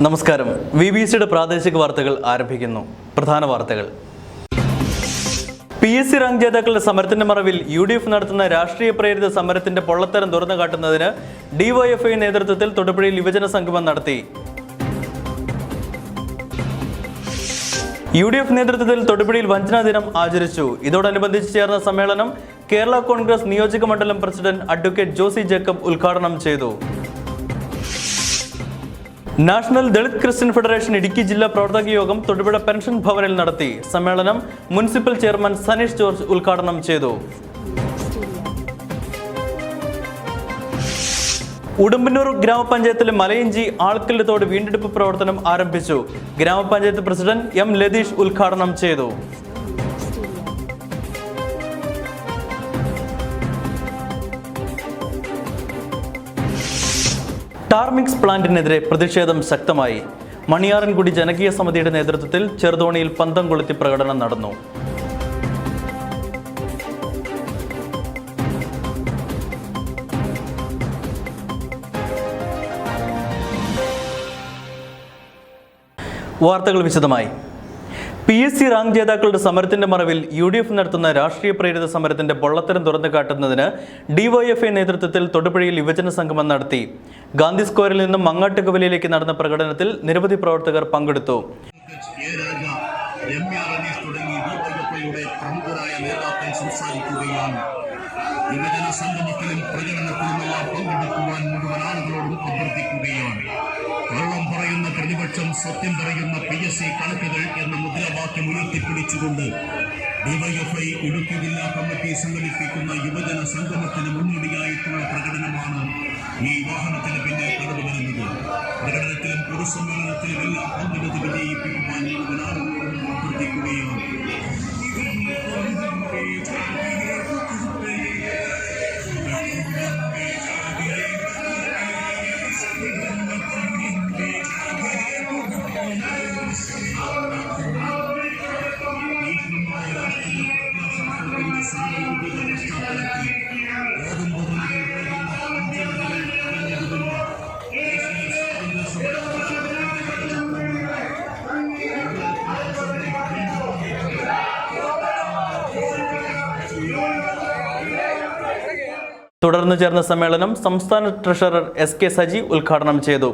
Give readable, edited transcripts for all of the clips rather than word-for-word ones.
നമസ്കാരം. VBCയുടെ പ്രാദേശിക വാർത്തകൾ ആരംഭിക്കുന്നു. പ്രധാന വാർത്തകൾ. PSC റാങ്ക് ജേതാക്കളുടെ സമരത്തിന്റെ മറവിൽ UDF നടത്തുന്ന രാഷ്ട്രീയ പ്രേരിത സമരത്തിന്റെ പൊള്ളത്തരം തുറന്നു കാട്ടുന്നതിന് DYFI നേതൃത്വത്തിൽ തൊടുപുഴയിൽ യുവജന സംഗമം നടത്തി. UDF നേതൃത്വത്തിൽ തൊടുപുഴയിൽ വഞ്ചനാ ദിനം ആചരിച്ചു. ഇതോടനുബന്ധിച്ച് ചേർന്ന സമ്മേളനം കേരള കോൺഗ്രസ് നിയോജക മണ്ഡലം പ്രസിഡന്റ് അഡ്വക്കേറ്റ് ജോസി ജേക്കബ് ഉദ്ഘാടനം ചെയ്തു. National Dalit Christian federation Idukki ജില്ലാ പ്രവർത്തക യോഗം തൊടുപുഴ പെൻഷൻ ഭവനിൽ നടത്തി. സമ്മേളനം മുനിസിപ്പൽ ചെയർമാൻ സനീഷ് ജോർജ് ഉദ്ഘാടനം ചെയ്തു. ഉടുമ്പന്നൂർ ഗ്രാമപഞ്ചായത്തിലെ മലയിഞ്ചി ആൾക്കല്ല് തോട് വീണ്ടെടുപ്പ് പ്രവർത്തനം ആരംഭിച്ചു. ഗ്രാമപഞ്ചായത്ത് പ്രസിഡന്റ് M ലതീഷ് ഉദ്ഘാടനം ചെയ്തു. ടാർമിക്സ് പ്ലാന്റിനെതിരെ പ്രതിഷേധം ശക്തമായി. മണിയാറൻകുടി ജനകീയ സമിതിയുടെ നേതൃത്വത്തിൽ ചെറുതോണിയിൽ പന്തം കൊളുത്തി പ്രകടനം നടന്നു. വാർത്തകൾ വിശദമായി. PSC റാങ്ക് ജേതാക്കളുടെ സമരത്തിന്റെ മറവിൽ UDF നടത്തുന്ന രാഷ്ട്രീയ പ്രേരിത സമരത്തിന്റെ പൊള്ളത്തരം തുറന്നു കാട്ടുന്നതിന് DYFI നേതൃത്വത്തിൽ തൊടുപുഴയിൽ യുവജന സംഗമം നടത്തി. ഗാന്ധി സ്ക്വയറിൽ നിന്നും മങ്ങാട്ടുകവലയിലേക്ക് നടന്ന പ്രകടനത്തിൽ നിരവധി പ്രവർത്തകർ പങ്കെടുത്തു. യുവജന സംഗമത്തിലും പ്രകടനത്തിലുമെല്ലാം പങ്കെടുക്കുവാൻ മുഴുവൻ ആളുകളോടും അഭ്യർത്ഥിക്കുകയാണ്. കള്ളം പറയുന്ന പ്രതിപക്ഷം സത്യം പറയുന്ന PSC കണക്കുകൾ എന്ന മുദ്രാവാക്യം ഉയർത്തിപ്പിടിച്ചുകൊണ്ട് DYFI ഇടുക്കി ജില്ലാ കമ്മിറ്റി സംഘടിപ്പിക്കുന്ന യുവജന സംഗമത്തിന് മുന്നോടിയായിട്ടുള്ള പ്രകടനമാണ് ഈ വാഹനത്തിന് പിന്നെ കടന്നുവരുന്നത്. പ്രകടനത്തിലും പൊതുസമ്മേളനത്തിലും എല്ലാം പങ്കെടുത്ത് വിജയിപ്പിക്കുവാൻ മുഴുവൻ ആളുകളോടും അഭ്യർത്ഥിക്കുകയാണ്. തുടർന്ന് ചേർന്ന സമ്മേളനം സംസ്ഥാന ട്രഷറർ SK സജി ഉദ്ഘാടനം ചെയ്തു.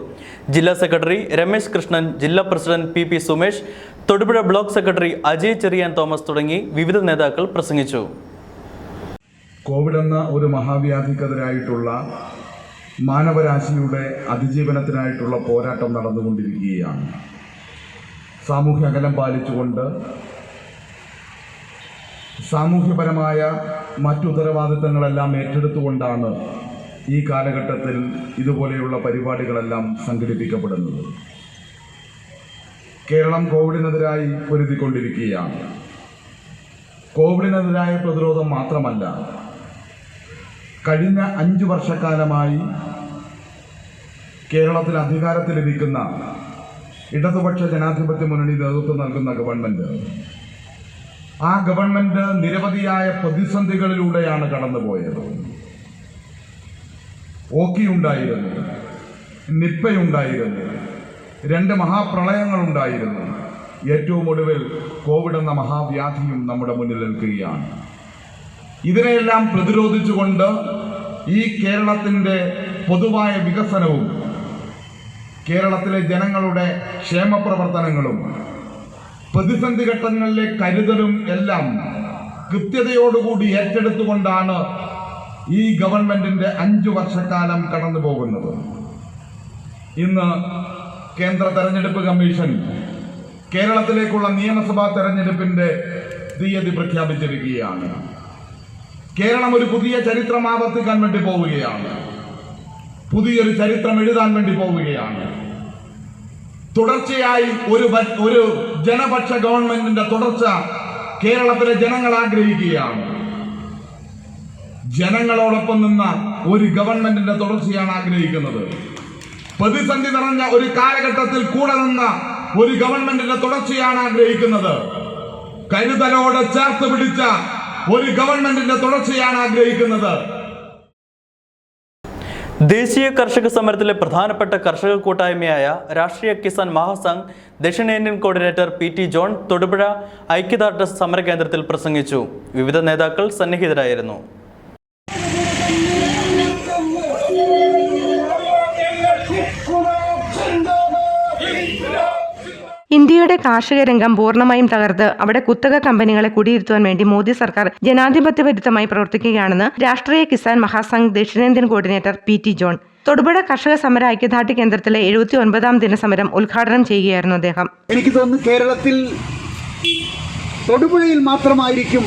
ജില്ലാ സെക്രട്ടറി രമേശ് കൃഷ്ണൻ, ജില്ലാ president PP Sumesh, Thodupuzha block secretary Ajay Cherian Thomas തുടങ്ങി വിവിധ നേതാക്കൾ പ്രസംഗിച്ചു. കോവിഡ് എന്ന ഒരു മഹാവ്യാധിക്കെതിരായിട്ടുള്ള മാനവരാശിയുടെ അതിജീവനത്തിനായിട്ടുള്ള പോരാട്ടം നടന്നുകൊണ്ടിരിക്കുകയാണ്. സാമൂഹ്യ അകലം പാലിച്ചുകൊണ്ട് സാമൂഹ്യപരമായ മറ്റുത്തരവാദിത്തങ്ങളെല്ലാം ഏറ്റെടുത്തുകൊണ്ടാണ് ഈ കാലഘട്ടത്തിൽ ഇതുപോലെയുള്ള പരിപാടികളെല്ലാം സംഘടിപ്പിക്കപ്പെടുന്നത്. കേരളം കോവിഡിനെതിരായി പൊരുതിക്കൊണ്ടിരിക്കുകയാണ്. കോവിഡിനെതിരായ പ്രതിരോധം മാത്രമല്ല, കഴിഞ്ഞ 5 വർഷക്കാലമായി കേരളത്തിൽ അധികാരത്തിലിരിക്കുന്ന ഇടതുപക്ഷ ജനാധിപത്യ മുന്നണി നേതൃത്വം നൽകുന്ന ഗവൺമെന്റ്, ആ ഗവൺമെന്റ് നിരവധിയായ പ്രതിസന്ധികളിലൂടെയാണ് കടന്നുപോയത്. ഓക്കിയുണ്ടായിരുന്നു, നിപ്പയുണ്ടായിരുന്നു, 2 മഹാപ്രളയങ്ങളുണ്ടായിരുന്നു. ഏറ്റവും ഒടുവിൽ കോവിഡ് എന്ന മഹാവ്യാധിയും നമ്മുടെ മുന്നിൽ നിൽക്കുകയാണ്. ഇതിനെയെല്ലാം പ്രതിരോധിച്ചുകൊണ്ട് ഈ കേരളത്തിൻ്റെ പൊതുവായ വികസനവും കേരളത്തിലെ ജനങ്ങളുടെ ക്ഷേമപ്രവർത്തനങ്ങളും പ്രതിസന്ധി ഘട്ടങ്ങളിലെ കരുതലും എല്ലാം കൃത്യതയോടുകൂടി ഏറ്റെടുത്തുകൊണ്ടാണ് ഈ ഗവൺമെന്റിന്റെ 5 വർഷക്കാലം കടന്നു പോകുന്നത്. ഇന്ന് കേന്ദ്ര തെരഞ്ഞെടുപ്പ് കമ്മീഷൻ കേരളത്തിലേക്കുള്ള നിയമസഭാ തെരഞ്ഞെടുപ്പിന്റെ തീയതി പ്രഖ്യാപിച്ചിരിക്കുകയാണ്. കേരളം ഒരു പുതിയ ചരിത്രം ആവർത്തിക്കാൻ വേണ്ടി പോവുകയാണ്. പുതിയൊരു ചരിത്രം എഴുതാൻ വേണ്ടി പോവുകയാണ്. തുടർച്ചയായി ഒരു ജനപക്ഷ ഗവൺമെന്റിന്റെ തുടർച്ച കേരളത്തിലെ ജനങ്ങൾ ആഗ്രഹിക്കുകയാണ്. ജനങ്ങളോടൊപ്പം നിന്ന ഒരു ഗവൺമെന്റിന്റെ തുടർച്ചയാണ് ആഗ്രഹിക്കുന്നത്. പ്രതിസന്ധി നിറഞ്ഞ ഒരു കാലഘട്ടത്തിൽ കൂടെ നിന്ന ഒരു ഗവൺമെന്റിന്റെ തുടർച്ചയാണ് ആഗ്രഹിക്കുന്നത്. കരുതലോടെ ചേർത്ത് പിടിച്ച ഒരു ഗവൺമെന്റിന്റെ തുടർച്ചയാണ് ആഗ്രഹിക്കുന്നത്. ദേശീയ കർഷക സമരത്തിലെ പ്രധാനപ്പെട്ട കർഷക കൂട്ടായ്മയായ രാഷ്ട്രീയ കിസാൻ മഹാസംഘ് ദക്ഷിണേന്ത്യൻ കോർഡിനേറ്റർ പി.ടി. ജോൺ തൊടുപുഴ ഐക്യദാർഢ്യ സമരകേന്ദ്രത്തിൽ പ്രസംഗിച്ചു. വിവിധ നേതാക്കൾ സന്നിഹിതരായിരുന്നു. ഇന്ത്യയുടെ കാർഷിക രംഗം പൂർണ്ണമായും തകർത്ത് അവിടെ കുത്തക കമ്പനികളെ കുടിയിരുത്തുവാൻ വേണ്ടി മോദി സർക്കാർ ജനാധിപത്യ വിരുദ്ധമായി പ്രവർത്തിക്കുകയാണെന്ന് രാഷ്ട്രീയ കിസാൻ മഹാസംഘ് ദക്ഷിണേന്ത്യൻ കോർഡിനേറ്റർ പി.ടി. ജോൺ തൊടുപുഴ കർഷക സമര ഐക്യദാർഢ്യ കേന്ദ്രത്തിലെ 79ാം ദിനസമരം ഉദ്ഘാടനം ചെയ്യുകയായിരുന്നു അദ്ദേഹം. എനിക്ക് തോന്നുന്നു കേരളത്തിൽ തൊടുപുഴയിൽ മാത്രമായിരിക്കും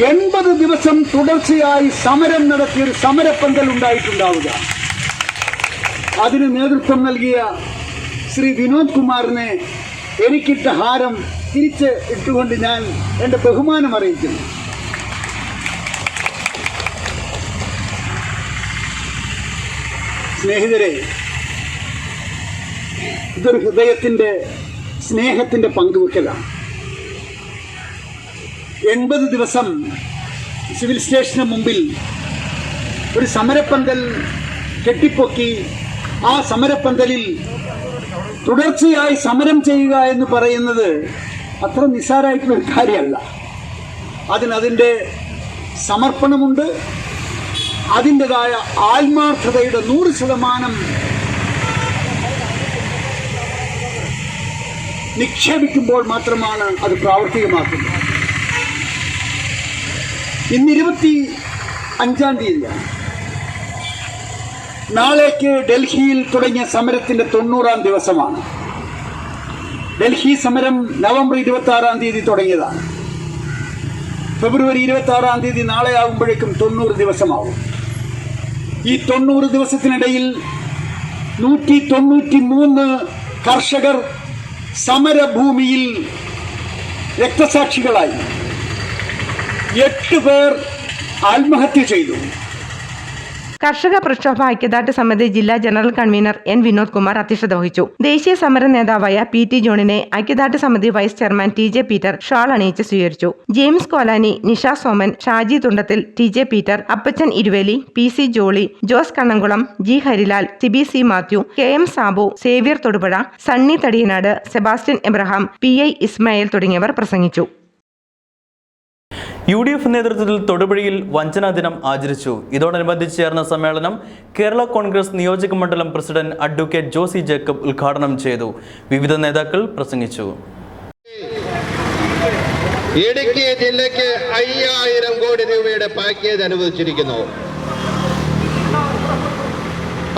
80 ദിവസം തുടർച്ചയായി സമരം നടത്തിയൊരു സമരപ്പന്തൽ ഉണ്ടായിട്ടുണ്ടാവുക. അതിന് നേതൃത്വം നൽകിയ ശ്രീ വിനോദ് കുമാറിനെ എനിക്കിട്ട ഹാരം തിരിച്ച് ഇട്ടുകൊണ്ട് ഞാൻ എൻ്റെ ബഹുമാനം അറിയിക്കുന്നു. സ്നേഹിതരെ, ഇതൊരു ഹൃദയത്തിൻ്റെ സ്നേഹത്തിൻ്റെ പങ്കുവെക്കലാണ്. 80 ദിവസം സിവിൽ സ്റ്റേഷന് മുമ്പിൽ ഒരു സമരപ്പന്തൽ കെട്ടിപ്പൊക്കി ആ സമരപ്പന്തലിൽ തുടർച്ചയായി സമരം ചെയ്യുക എന്ന് പറയുന്നത് അത്ര നിസ്സാരമായിട്ടുള്ളൊരു കാര്യമല്ല. അതിൻ്റെ സമർപ്പണമുണ്ട്. അതിൻ്റെതായ ആത്മാർത്ഥതയുടെ 100% നിക്ഷേപിക്കുമ്പോൾ മാത്രമാണ് അത് പ്രാവർത്തികമാക്കുന്നത്. ഇന്ന് 25-ാം തീയതിയാണ്. നാളേക്ക് ഡൽഹിയിൽ തുടങ്ങിയ സമരത്തിന്റെ 90-ാം ദിവസമാണ്. ഡൽഹി സമരം നവംബർ 26-ാം തീയതി തുടങ്ങിയതാണ്. ഫെബ്രുവരി 26-ാം തീയതി നാളെ ആകുമ്പോഴേക്കും 90 ദിവസമാവും. ഈ 90 ദിവസത്തിനിടയിൽ 193 കർഷകർ സമരഭൂമിയിൽ രക്തസാക്ഷികളായി. 8 പേർ ആത്മഹത്യ ചെയ്തു. കർഷക പ്രക്ഷോഭ ഐക്യദാർഢ്യ സമിതി ജില്ലാ general convener N Vinod Kumar അധ്യക്ഷത വഹിച്ചു. ദേശീയ സമര നേതാവായ പി.ടി. ജോണിനെ ഐക്യദാർഢ്യ സമിതി vice chairman T J. Peter shawl അണിയിച്ച് സ്വീകരിച്ചു. James Kolani, Nisha Soman, Shaji Thundathil, T J. Peter, Appachan Iruveli, P C. Jolly, Jose Kannamkulam, G. Harilal, C B C. Mathew, K M. Sabu, Xavier Thodupuzha, Sunny Thadiyanad, Sebastian Abraham, P I. Ismail തുടങ്ങിയവർ പ്രസംഗിച്ചു. UDF നേതൃത്വത്തിൽ തൊടുപുഴയിൽ വഞ്ചനാ ദിനം ആചരിച്ചു. ഇതോടനുബന്ധിച്ച് ചേർന്ന സമ്മേളനം കേരള കോൺഗ്രസ് നിയോജക മണ്ഡലം പ്രസിഡന്റ് അഡ്വക്കേറ്റ് ജോസി ജേക്കബ് ഉദ്ഘാടനം ചെയ്തു. വിവിധ നേതാക്കൾ പ്രസംഗിച്ചു. ഇടുക്കി ജില്ലയ്ക്ക് 5000 കോടി രൂപയുടെ പാക്കേജ് അനുവദിച്ചിരിക്കുന്നു.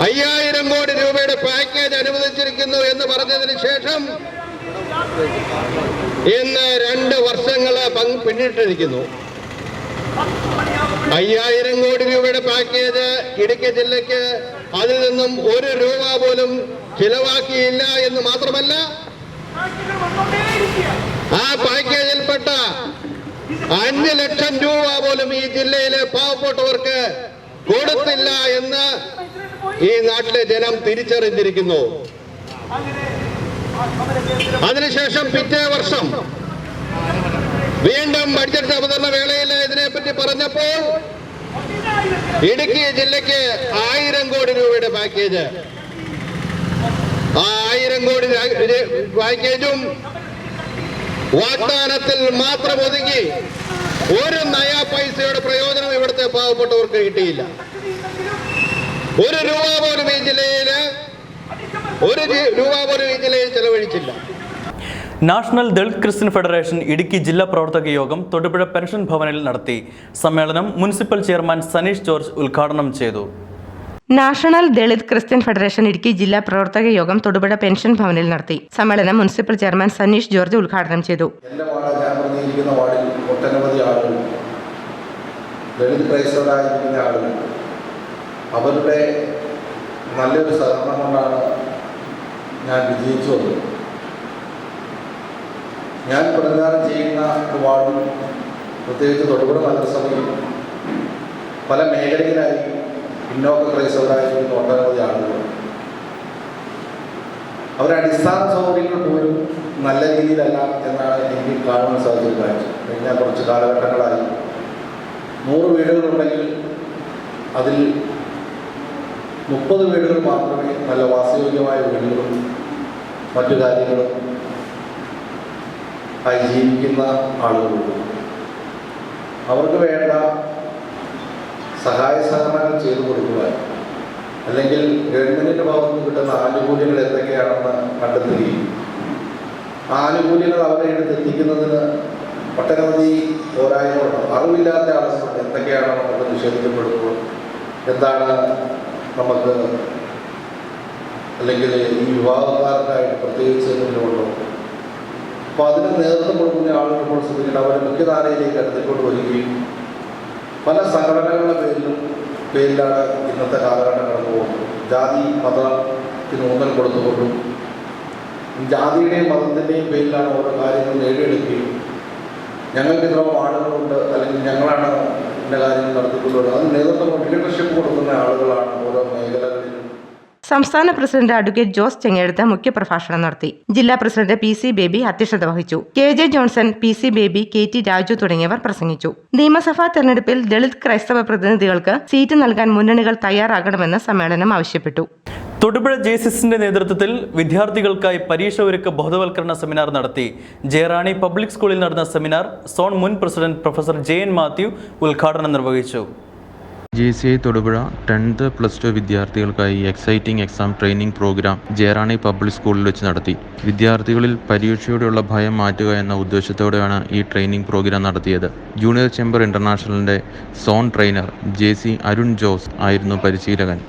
5000 കോടി രൂപയുടെ പാക്കേജ് അനുവദിച്ചിരിക്കുന്നു എന്ന് പറഞ്ഞതിന് ശേഷം ഇന്ന് 2 വർഷങ്ങളെ പിന്നിട്ടിരിക്കുന്നു. 5000 കോടി രൂപയുടെ പാക്കേജ് ഇടുക്കി ജില്ലയ്ക്ക് അതിൽ നിന്നും 1 രൂപ പോലും ചിലവാക്കിയില്ല എന്ന് മാത്രമല്ല, ആ പാക്കേജിൽപ്പെട്ട 5 ലക്ഷം രൂപ പോലും ഈ ജില്ലയിലെ പാവപ്പെട്ടവർക്ക് കൊടുത്തില്ല എന്ന് ഈ നാട്ടിലെ ജനം തിരിച്ചറിഞ്ഞിരിക്കുന്നു. അതിനുശേഷം പിറ്റേ വർഷം വീണ്ടും ബഡ്ജറ്റ് അവതരണ വേളയിൽ ഇതിനെപ്പറ്റി പറഞ്ഞപ്പോൾ ഇടുക്കി ജില്ലയ്ക്ക് 1000 കോടി രൂപയുടെ പാക്കേജ്, ആ 1000 കോടി പാക്കേജും വാഗ്ദാനത്തിൽ മാത്രം ഒതുങ്ങി 1 നയാ പൈസയുടെ പ്രയോജനം ഇവിടുത്തെ പാവപ്പെട്ടവർക്ക് കിട്ടിയില്ല. 1 രൂപ പോലും ഈ ജില്ലയിൽ ചെലവഴിച്ചില്ല. National Dalit Christian federation Idukki ജില്ലാ പ്രവർത്തക യോഗം തൊടുപുഴ പെൻഷൻ ഭവനിൽ നടത്തി. സമ്മേളനം മുനിസിപ്പൽ ചെയർമാൻ സനീഷ് ജോർജ് ഉദ്ഘാടനം ചെയ്തു. National Dalit Christian federation Idukki ജില്ലാ പ്രവർത്തക യോഗം തൊടുപുഴ പെൻഷൻ ഭവനിൽ നടത്തി. സമ്മേളനം മുനിസിപ്പൽ ചെയർമാൻ സനീഷ് ജോർജ് ഉദ്ഘാടനം ചെയ്തു. ഒട്ടനവധി ആളുകൾ, ദളിത് ക്രൈസ്തവരായിരിക്കുന്ന ആളുകൾ, അവരുടെ നല്ലൊരു സഹകരണം കൊണ്ടാണ് ഞാൻ വിജയിച്ചു വന്നത്. ഞാൻ പ്രതിനിധാനം ചെയ്യുന്ന ഒരു വാർഡിൽ, പ്രത്യേകിച്ച് തൊടുപുഴ നഗരസഭയിൽ പല മേഖലയിലായി പിന്നോക്ക ക്രൈസ്തവരായിരിക്കുന്ന ഒട്ടനവധി ആളുകൾ. അവരുടെ അടിസ്ഥാന സൗകര്യങ്ങൾ പോലും നല്ല രീതിയിലല്ല എന്നാണ് എനിക്ക് കാണുവാൻ സാധിച്ചൊരു കാര്യം. കഴിഞ്ഞ കുറച്ച് കാലഘട്ടങ്ങളായി 100 വീടുകളുണ്ടെങ്കിൽ അതിൽ 30 വീടുകൾ മാത്രമേ നല്ല വാസയോഗ്യമായ വീടുകളും മറ്റു കാര്യങ്ങളും ആയി ജീവിക്കുന്ന ആളുകളുള്ളൂ. അവർക്ക് വേണ്ട സഹായ സഹകരണങ്ങൾ ചെയ്തു കൊടുക്കുവാൻ അല്ലെങ്കിൽ ഗവൺമെൻറ്റിൻ്റെ ഭാഗത്ത് നിന്ന് കിട്ടുന്ന ആനുകൂല്യങ്ങൾ എന്തൊക്കെയാണെന്ന് കണ്ടെത്തുകയും ആനുകൂല്യങ്ങൾ അവരെ എത്തിക്കുന്നതിന് ഒട്ടനവധി പോരായ്മകളുണ്ട്. അറിവില്ലാത്ത ആളുകളുണ്ട് എന്തൊക്കെയാണ് നമുക്ക് നിഷേധിക്കപ്പെടുമ്പോൾ, എന്താണ് നമുക്ക് അല്ലെങ്കിൽ ഈ വിഭാഗക്കാർക്കായിട്ട് പ്രത്യേകിച്ച് എന്തെങ്കിലുമുണ്ടോ. അപ്പോൾ അതിന് നേതൃത്വം കൊടുക്കുന്ന ആളുകൾ ഇപ്പോൾ ശ്രദ്ധിക്കണം, അവരെ മുഖ്യധാരയിലേക്ക് എടുത്തുകൊണ്ട് വരികയും പല സംഘടനകളുടെ പേരിലാണ് ഇന്നത്തെ കാലഘട്ടം കടന്നു പോകുന്നത്. ജാതി മതത്തിന് ഊന്നൽ കൊടുത്തുകൊണ്ടും ജാതിയുടെയും മതത്തിൻ്റെയും പേരിലാണ് ഓരോ കാര്യങ്ങൾ നേടിയെടുക്കുകയും ഞങ്ങൾക്ക് ഇത്ര ആളുകളുണ്ട് അല്ലെങ്കിൽ ഞങ്ങളാണ് ഇന്ന കാര്യങ്ങൾ നടത്തിക്കൊണ്ടുവരുന്നത്. അത് നേതൃത്വം ലീഡർഷിപ്പ് കൊടുക്കുന്ന ആളുകളാണ് ഓരോ മേഖലകളിലും. സംസ്ഥാന പ്രസിഡന്റ് അഡ്വക്കേറ്റ് ജോസ് ചെങ്ങേഴുത്ത് മുഖ്യപ്രഭാഷണം നടത്തി. ജില്ലാ പ്രസിഡന്റ് PC ബേബി അധ്യക്ഷത വഹിച്ചു. KJ Johnson, PC baby, KT Raju തുടങ്ങിയവർ പ്രസംഗിച്ചു. നിയമസഭാ തെരഞ്ഞെടുപ്പിൽ ദളിത് ക്രൈസ്തവ പ്രതിനിധികൾക്ക് സീറ്റ് നൽകാൻ മുന്നണികൾ തയ്യാറാകണമെന്ന് സമ്മേളനം ആവശ്യപ്പെട്ടു. തൊടുപുഴ JCSന്റെ നേതൃത്വത്തിൽ വിദ്യാർത്ഥികൾക്കായി പരീക്ഷ ഒരുക്ക ബോധവൽക്കരണ സെമിനാർ നടത്തി. ജയറാണി പബ്ലിക് സ്കൂളിൽ നടന്ന സെമിനാർ സോൺ മുൻ പ്രസിഡന്റ് പ്രൊഫസർ JN മാത്യു ഉദ്ഘാടനം നിർവഹിച്ചു. JCI തൊടുപുഴ 10th + 2 വിദ്യാർത്ഥികൾക്കായി exciting exam training programme Jayarani public സ്കൂളിൽ വെച്ച് നടത്തി. വിദ്യാർത്ഥികളിൽ പരീക്ഷയോടുള്ള ഭയം മാറ്റുക എന്ന ഉദ്ദേശത്തോടെയാണ് ഈ ട്രെയിനിംഗ് പ്രോഗ്രാം നടത്തിയത്. ജൂനിയർ ചേംബർ ഇന്റർനാഷണലിന്റെ zone trainer JC Arun Jose ആയിരുന്നു പരിശീലകൻ.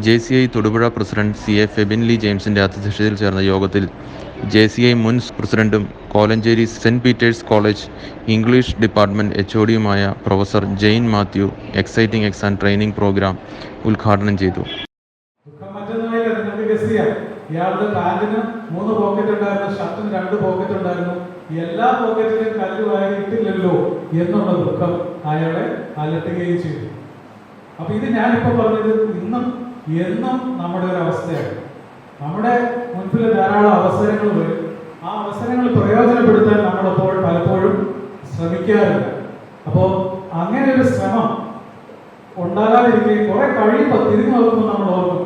JCI Thodupuzha president CA Febin Lee ജെയിംസിന്റെ അധ്യക്ഷതയിൽ ചേർന്ന യോഗത്തിൽ JCI മുൻ പ്രസിഡന്റും Kolenchery Saint Peter's college English department HODയുമായ professor Jain Mathew exciting exam training programme ഉദ്ഘാടനം ചെയ്തു. ഇയാളുടെ പാന്റിന് 3 പോക്കറ്റ് ഉണ്ടായിരുന്നു, ഷർട്ടിന് 2 പോക്കറ്റ് ഉണ്ടായിരുന്നു. എല്ലാ പോക്കറ്റിലും കല്ല് വാരിയിട്ടില്ലല്ലോ എന്നുള്ള ദുഃഖം അയാളെ അലട്ടുകയും ചെയ്തു. അപ്പൊ ഇത് ഞാനിപ്പോ പറഞ്ഞത് ഇന്നും എന്നും നമ്മുടെ ഒരു അവസ്ഥയാണ്. നമ്മുടെ മുൻപിൽ ധാരാളം അവസരങ്ങൾ വരും. ആ അവസരങ്ങൾ പ്രയോജനപ്പെടുത്താൻ നമ്മളപ്പോൾ പലപ്പോഴും ശ്രമിക്കാറില്ല. അപ്പോൾ അങ്ങനെ ഒരു ശ്രമം ഉണ്ടാകാതിരിക്കുകയും കുറെ കഴിയുമ്പോൾ തിരിഞ്ഞു നോക്കുമ്പോൾ നമ്മൾ ഓർക്കും,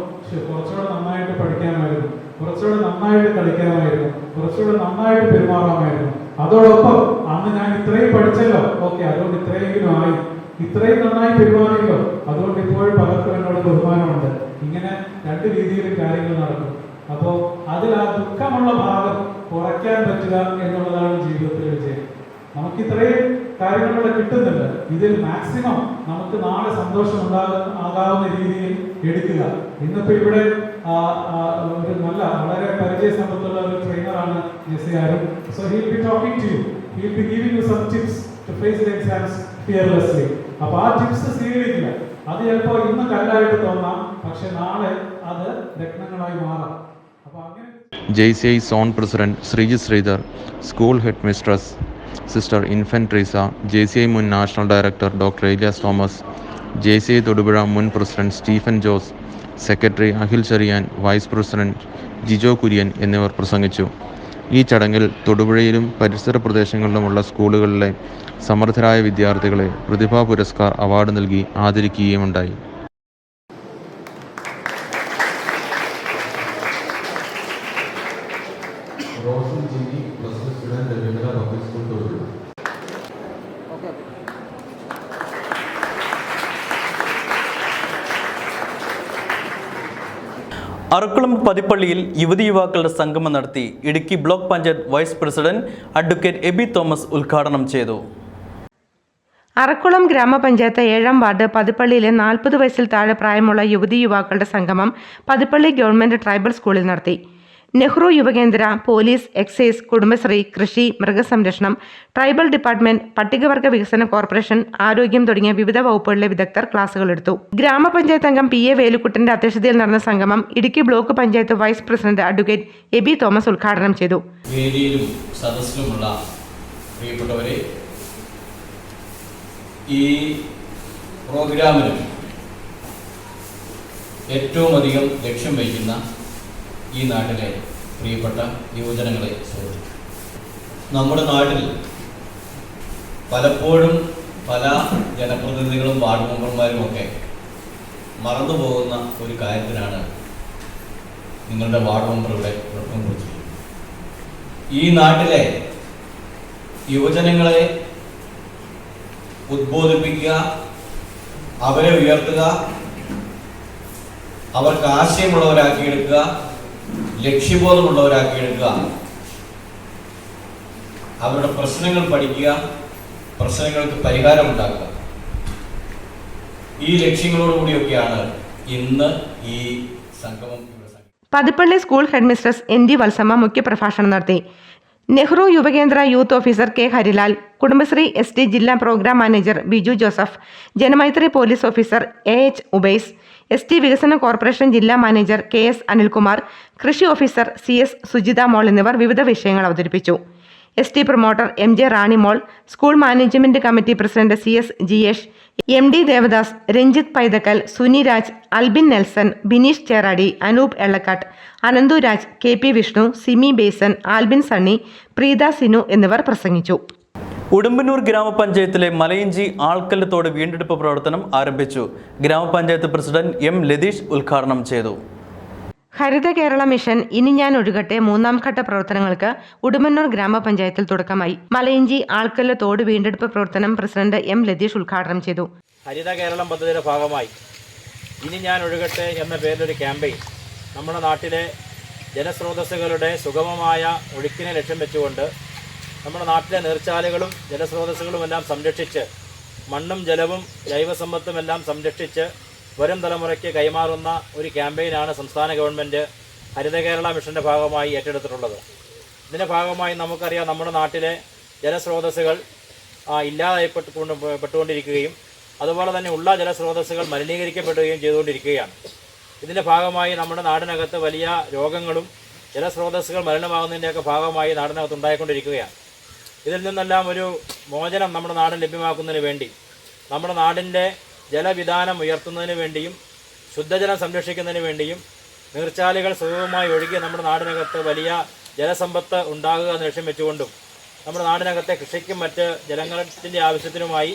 കുറച്ചുകൂടെ നന്നായിട്ട് പഠിക്കാമായിരുന്നു, കുറച്ചുകൂടെ നന്നായിട്ട് കളിക്കാമായിരുന്നു, കുറച്ചുകൂടെ നന്നായിട്ട് പെരുമാറാമായിരുന്നു. അതോടൊപ്പം അന്ന് ഞാൻ ഇത്രയും പഠിച്ചല്ലോ, ഓക്കെ, അതുകൊണ്ട് ഇത്രയെങ്കിലും ആയി, ഇത്രയും നന്നായി പെരുമാറിയല്ലോ, അതുകൊണ്ട് ഇപ്പോഴും പലർക്കും എന്നോട് ബഹുമാനമുണ്ട്. ഇങ്ങനെ 2 രീതിയിലും കാര്യങ്ങൾ നടക്കും. അപ്പോൾ അതിൽ ആ ദുഃഖമുള്ള ഭാഗം കുറയ്ക്കാൻ പറ്റുക എന്നുള്ളതാണ് ജീവിതത്തിലെ വിജയം. നമുക്ക് ഇത്രയും കാര്യങ്ങളിലൂടെ കിട്ടുന്നുണ്ട്, ഇതിൽ മാക്സിമം നമുക്ക് നാളെ സന്തോഷം ആകാവുന്ന രീതിയിൽ എടുക്കുക. ഇന്നിപ്പോ ഇവിടെ ഒരു നല്ല വളരെ പരിചയസമ്പത്തുള്ള ഒരു ട്രെയിനറാണ് JC Arun. So he will be talking to you, he will be giving you some tips to face the exams fearlessly. അപ്പൊ ആ ടിപ്സ് സ്വീകരിക്കുക. അത് ചിലപ്പോൾ ഇന്ന് കല്ലായിട്ട് തോന്നാം, പക്ഷെ നാളെ അത് രത്നങ്ങളായി മാറാം. അപ്പൊ അങ്ങനെ JCI zone president Sreejith Sreedhar, school head mistress sister Infant Treesa, JCI മുൻ national director doctor Elias Thomas, JCI Thodupuzha മുൻ president Stephen Jose, secretary Akhil Cherian, vice president Jijo Kurian എന്നിവർ പ്രസംഗിച്ചു. ഈ ചടങ്ങിൽ തൊടുപുഴയിലും പരിസര പ്രദേശങ്ങളിലുമുള്ള സ്കൂളുകളിലെ സമർത്ഥരായ വിദ്യാർത്ഥികളെ പ്രതിഭാ പുരസ്കാർ അവാർഡ് നൽകി ആദരിക്കുകയുമുണ്ടായി. അറക്കുളം പതിപ്പള്ളിയിൽ യുവതി യുവാക്കളുടെ സംഗമം നടത്തി. Idukki block panchayat vice president advocate AB Thomas ഉദ്ഘാടനം ചെയ്തു. അറക്കുളം ഗ്രാമപഞ്ചായത്ത് 7ാം വാർഡ് പതിപ്പള്ളിയിലെ 40 വയസ്സിൽ താഴെ പ്രായമുള്ള യുവതി യുവാക്കളുടെ സംഗമം പതിപ്പള്ളി ഗവൺമെന്റ് ട്രൈബൽ സ്കൂളിൽ നടത്തി. നെഹ്റു യുവകേന്ദ്ര, പോലീസ്, എക്സൈസ്, കുടുംബശ്രീ, കൃഷി, മൃഗസംരക്ഷണം, ട്രൈബൽ ഡിപ്പാർട്ട്മെന്റ്, പട്ടികവർഗ വികസന കോർപ്പറേഷൻ, ആരോഗ്യം തുടങ്ങിയ വിവിധ വകുപ്പുകളിലെ വിദഗ്ധർ ക്ലാസുകൾ എടുത്തു. ഗ്രാമപഞ്ചായത്ത് അംഗം PA വേലുക്കുട്ടന്റെ അധ്യക്ഷതയിൽ നടന്ന സംഗമം Idukki block panchayat vice president advocate AB Thomas ഉദ്ഘാടനം ചെയ്തു. വേദിയിലും സദസ്സിലുമുള്ള പ്രിയപ്പെട്ടവരെ, ഈ പ്രോഗ്രാമിന് ഏറ്റവും അധികം ലക്ഷ്യം വഹിക്കുന്ന ഈ നാട്ടിലെ പ്രിയപ്പെട്ട യുവജനങ്ങളെ സുഹൃത്തുക്കളെ, നമ്മുടെ നാട്ടിൽ പലപ്പോഴും പല ജനപ്രതിനിധികളും വാർഡ് മെമ്പർമാരും ഒക്കെ മറന്നുപോകുന്ന ഒരു കാര്യത്തിനാണ് നിങ്ങളുടെ വാർഡ് മെമ്പർ ഇവിടെ തുടക്കം കുറിച്ചിരിക്കുന്നത്. ഈ നാട്ടിലെ യുവജനങ്ങളെ ഉദ്ബോധിപ്പിക്കുക, അവരെ ഉയർത്തുക, അവർക്ക് ആശയമുള്ളവരാക്കിയെടുക്കുക, ലക്ഷ്യബോധമുള്ളവരാക്കിയെടുക്കുക, അവരുടെ പ്രശ്നങ്ങൾ പഠിക്കുക, പ്രശ്നങ്ങൾക്ക് പരിഹാരമുണ്ടാക്കുക. ഈ ലക്ഷ്യങ്ങളോടുകൂടിയൊക്കെയാണ് ഇന്ന് ഈ സംഗമം. Pathippally school headmistress ND Valsamma മുഖ്യപ്രഭാഷണം നടത്തി. നെഹ്റു യുവകേന്ദ്ര youth officer K Harilal, Kudumbashree ST ജില്ലാ programme manager Biju Joseph, Janamaithri police officer AH Ubais, ST വികസന കോർപ്പറേഷൻ ജില്ലാ മാനേജർ KS അനിൽകുമാർ, കൃഷി ഓഫീസർ CS സുജിത മോൾ എന്നിവർ വിവിധ വിഷയങ്ങൾ അവതരിപ്പിച്ചു. ST promoter MJ Ranimol, school management committee president CS Jiyesh, MD Devadas, Ranjith Paithakkal, Suni Raj, Albin Nelson, Bineesh Cheradi, Anoop Ellakkattu, Ananthu Raj, KP Vishnu, Simi Besan, Albin Sunny, Preetha Sinu എന്നിവർ പ്രസംഗിച്ചു. ഉടുമ്പന്നൂർ ഗ്രാമപഞ്ചായത്തിലെ മലയിഞ്ചി ആൾക്കല്ല് തോട് വീണ്ടെടുപ്പ് പ്രവർത്തനം ആരംഭിച്ചു. ഗ്രാമപഞ്ചായത്ത് പ്രസിഡന്റ് M ലതീഷ് ഉദ്ഘാടനം ചെയ്തു. ഹരിത കേരള മിഷൻ ഇനി ഞാൻ ഒഴുകട്ടെ മൂന്നാം ഘട്ട പ്രവർത്തനങ്ങൾക്ക് ഉടുമ്പന്നൂർ ഗ്രാമപഞ്ചായത്തിൽ തുടക്കമായി. മലയിഞ്ചി ആൾക്കല്ല് തോട് വീണ്ടെടുപ്പ് പ്രവർത്തനം പ്രസിഡന്റ് M ലതീഷ് ഉദ്ഘാടനം ചെയ്തു. ഹരിത കേരളം പദ്ധതിയുടെ ഭാഗമായി ഇനി ഞാൻ ഒഴുകട്ടെ എന്ന പേരിലൊരു ക്യാമ്പയിൻ നമ്മുടെ നാട്ടിലെ ജലസ്രോതസ്സുകളുടെ സുഗമമായ ഒഴുക്കിനെ ലക്ഷ്യം വെച്ചുകൊണ്ട് നമ്മുടെ നാട്ടിലെ നീർച്ചാലുകളും ജലസ്രോതസ്സുകളും എല്ലാം സംരക്ഷിച്ച് മണ്ണും ജലവും ജൈവസമ്പത്തും എല്ലാം സംരക്ഷിച്ച് വരും തലമുറയ്ക്ക് കൈമാറുന്ന ഒരു ക്യാമ്പയിനാണ് സംസ്ഥാന ഗവൺമെൻറ് ഹരിത കേരള മിഷൻ്റെ ഭാഗമായി ഏറ്റെടുത്തിട്ടുള്ളത്. ഇതിൻ്റെ ഭാഗമായി നമുക്കറിയാം നമ്മുടെ നാട്ടിലെ ജലസ്രോതസ്സുകൾ ഇല്ലാതായിപ്പെട്ടുകൊണ്ടിരിക്കുകയും അതുപോലെ തന്നെ ഉള്ള ജലസ്രോതസ്സുകൾ മലിനീകരിക്കപ്പെടുകയും ചെയ്തുകൊണ്ടിരിക്കുകയാണ്. ഇതിൻ്റെ ഭാഗമായി നമ്മുടെ നാടിനകത്ത് വലിയ രോഗങ്ങളും ജലസ്രോതസ്സുകൾ മലിനമാകുന്നതിൻ്റെയൊക്കെ ഭാഗമായി നാടിനകത്ത് ഉണ്ടായിക്കൊണ്ടിരിക്കുകയാണ്. ഇതിൽ നിന്നെല്ലാം ഒരു മോചനം നമ്മുടെ നാടിന് ലഭ്യമാക്കുന്നതിന് വേണ്ടി നമ്മുടെ നാടിൻ്റെ ജലവിധാനം ഉയർത്തുന്നതിന് വേണ്ടിയും ശുദ്ധജലം സംരക്ഷിക്കുന്നതിന് വേണ്ടിയും നീർച്ചാലുകൾ സുഗമമായി ഒഴുകി നമ്മുടെ നാടിനകത്ത് വലിയ ജലസമ്പത്ത് ഉണ്ടാകുക എന്ന് ലക്ഷ്യം വെച്ചുകൊണ്ടും നമ്മുടെ നാടിനകത്തെ കൃഷിക്കും മറ്റ് ജലത്തിൻ്റെ ആവശ്യത്തിനുമായി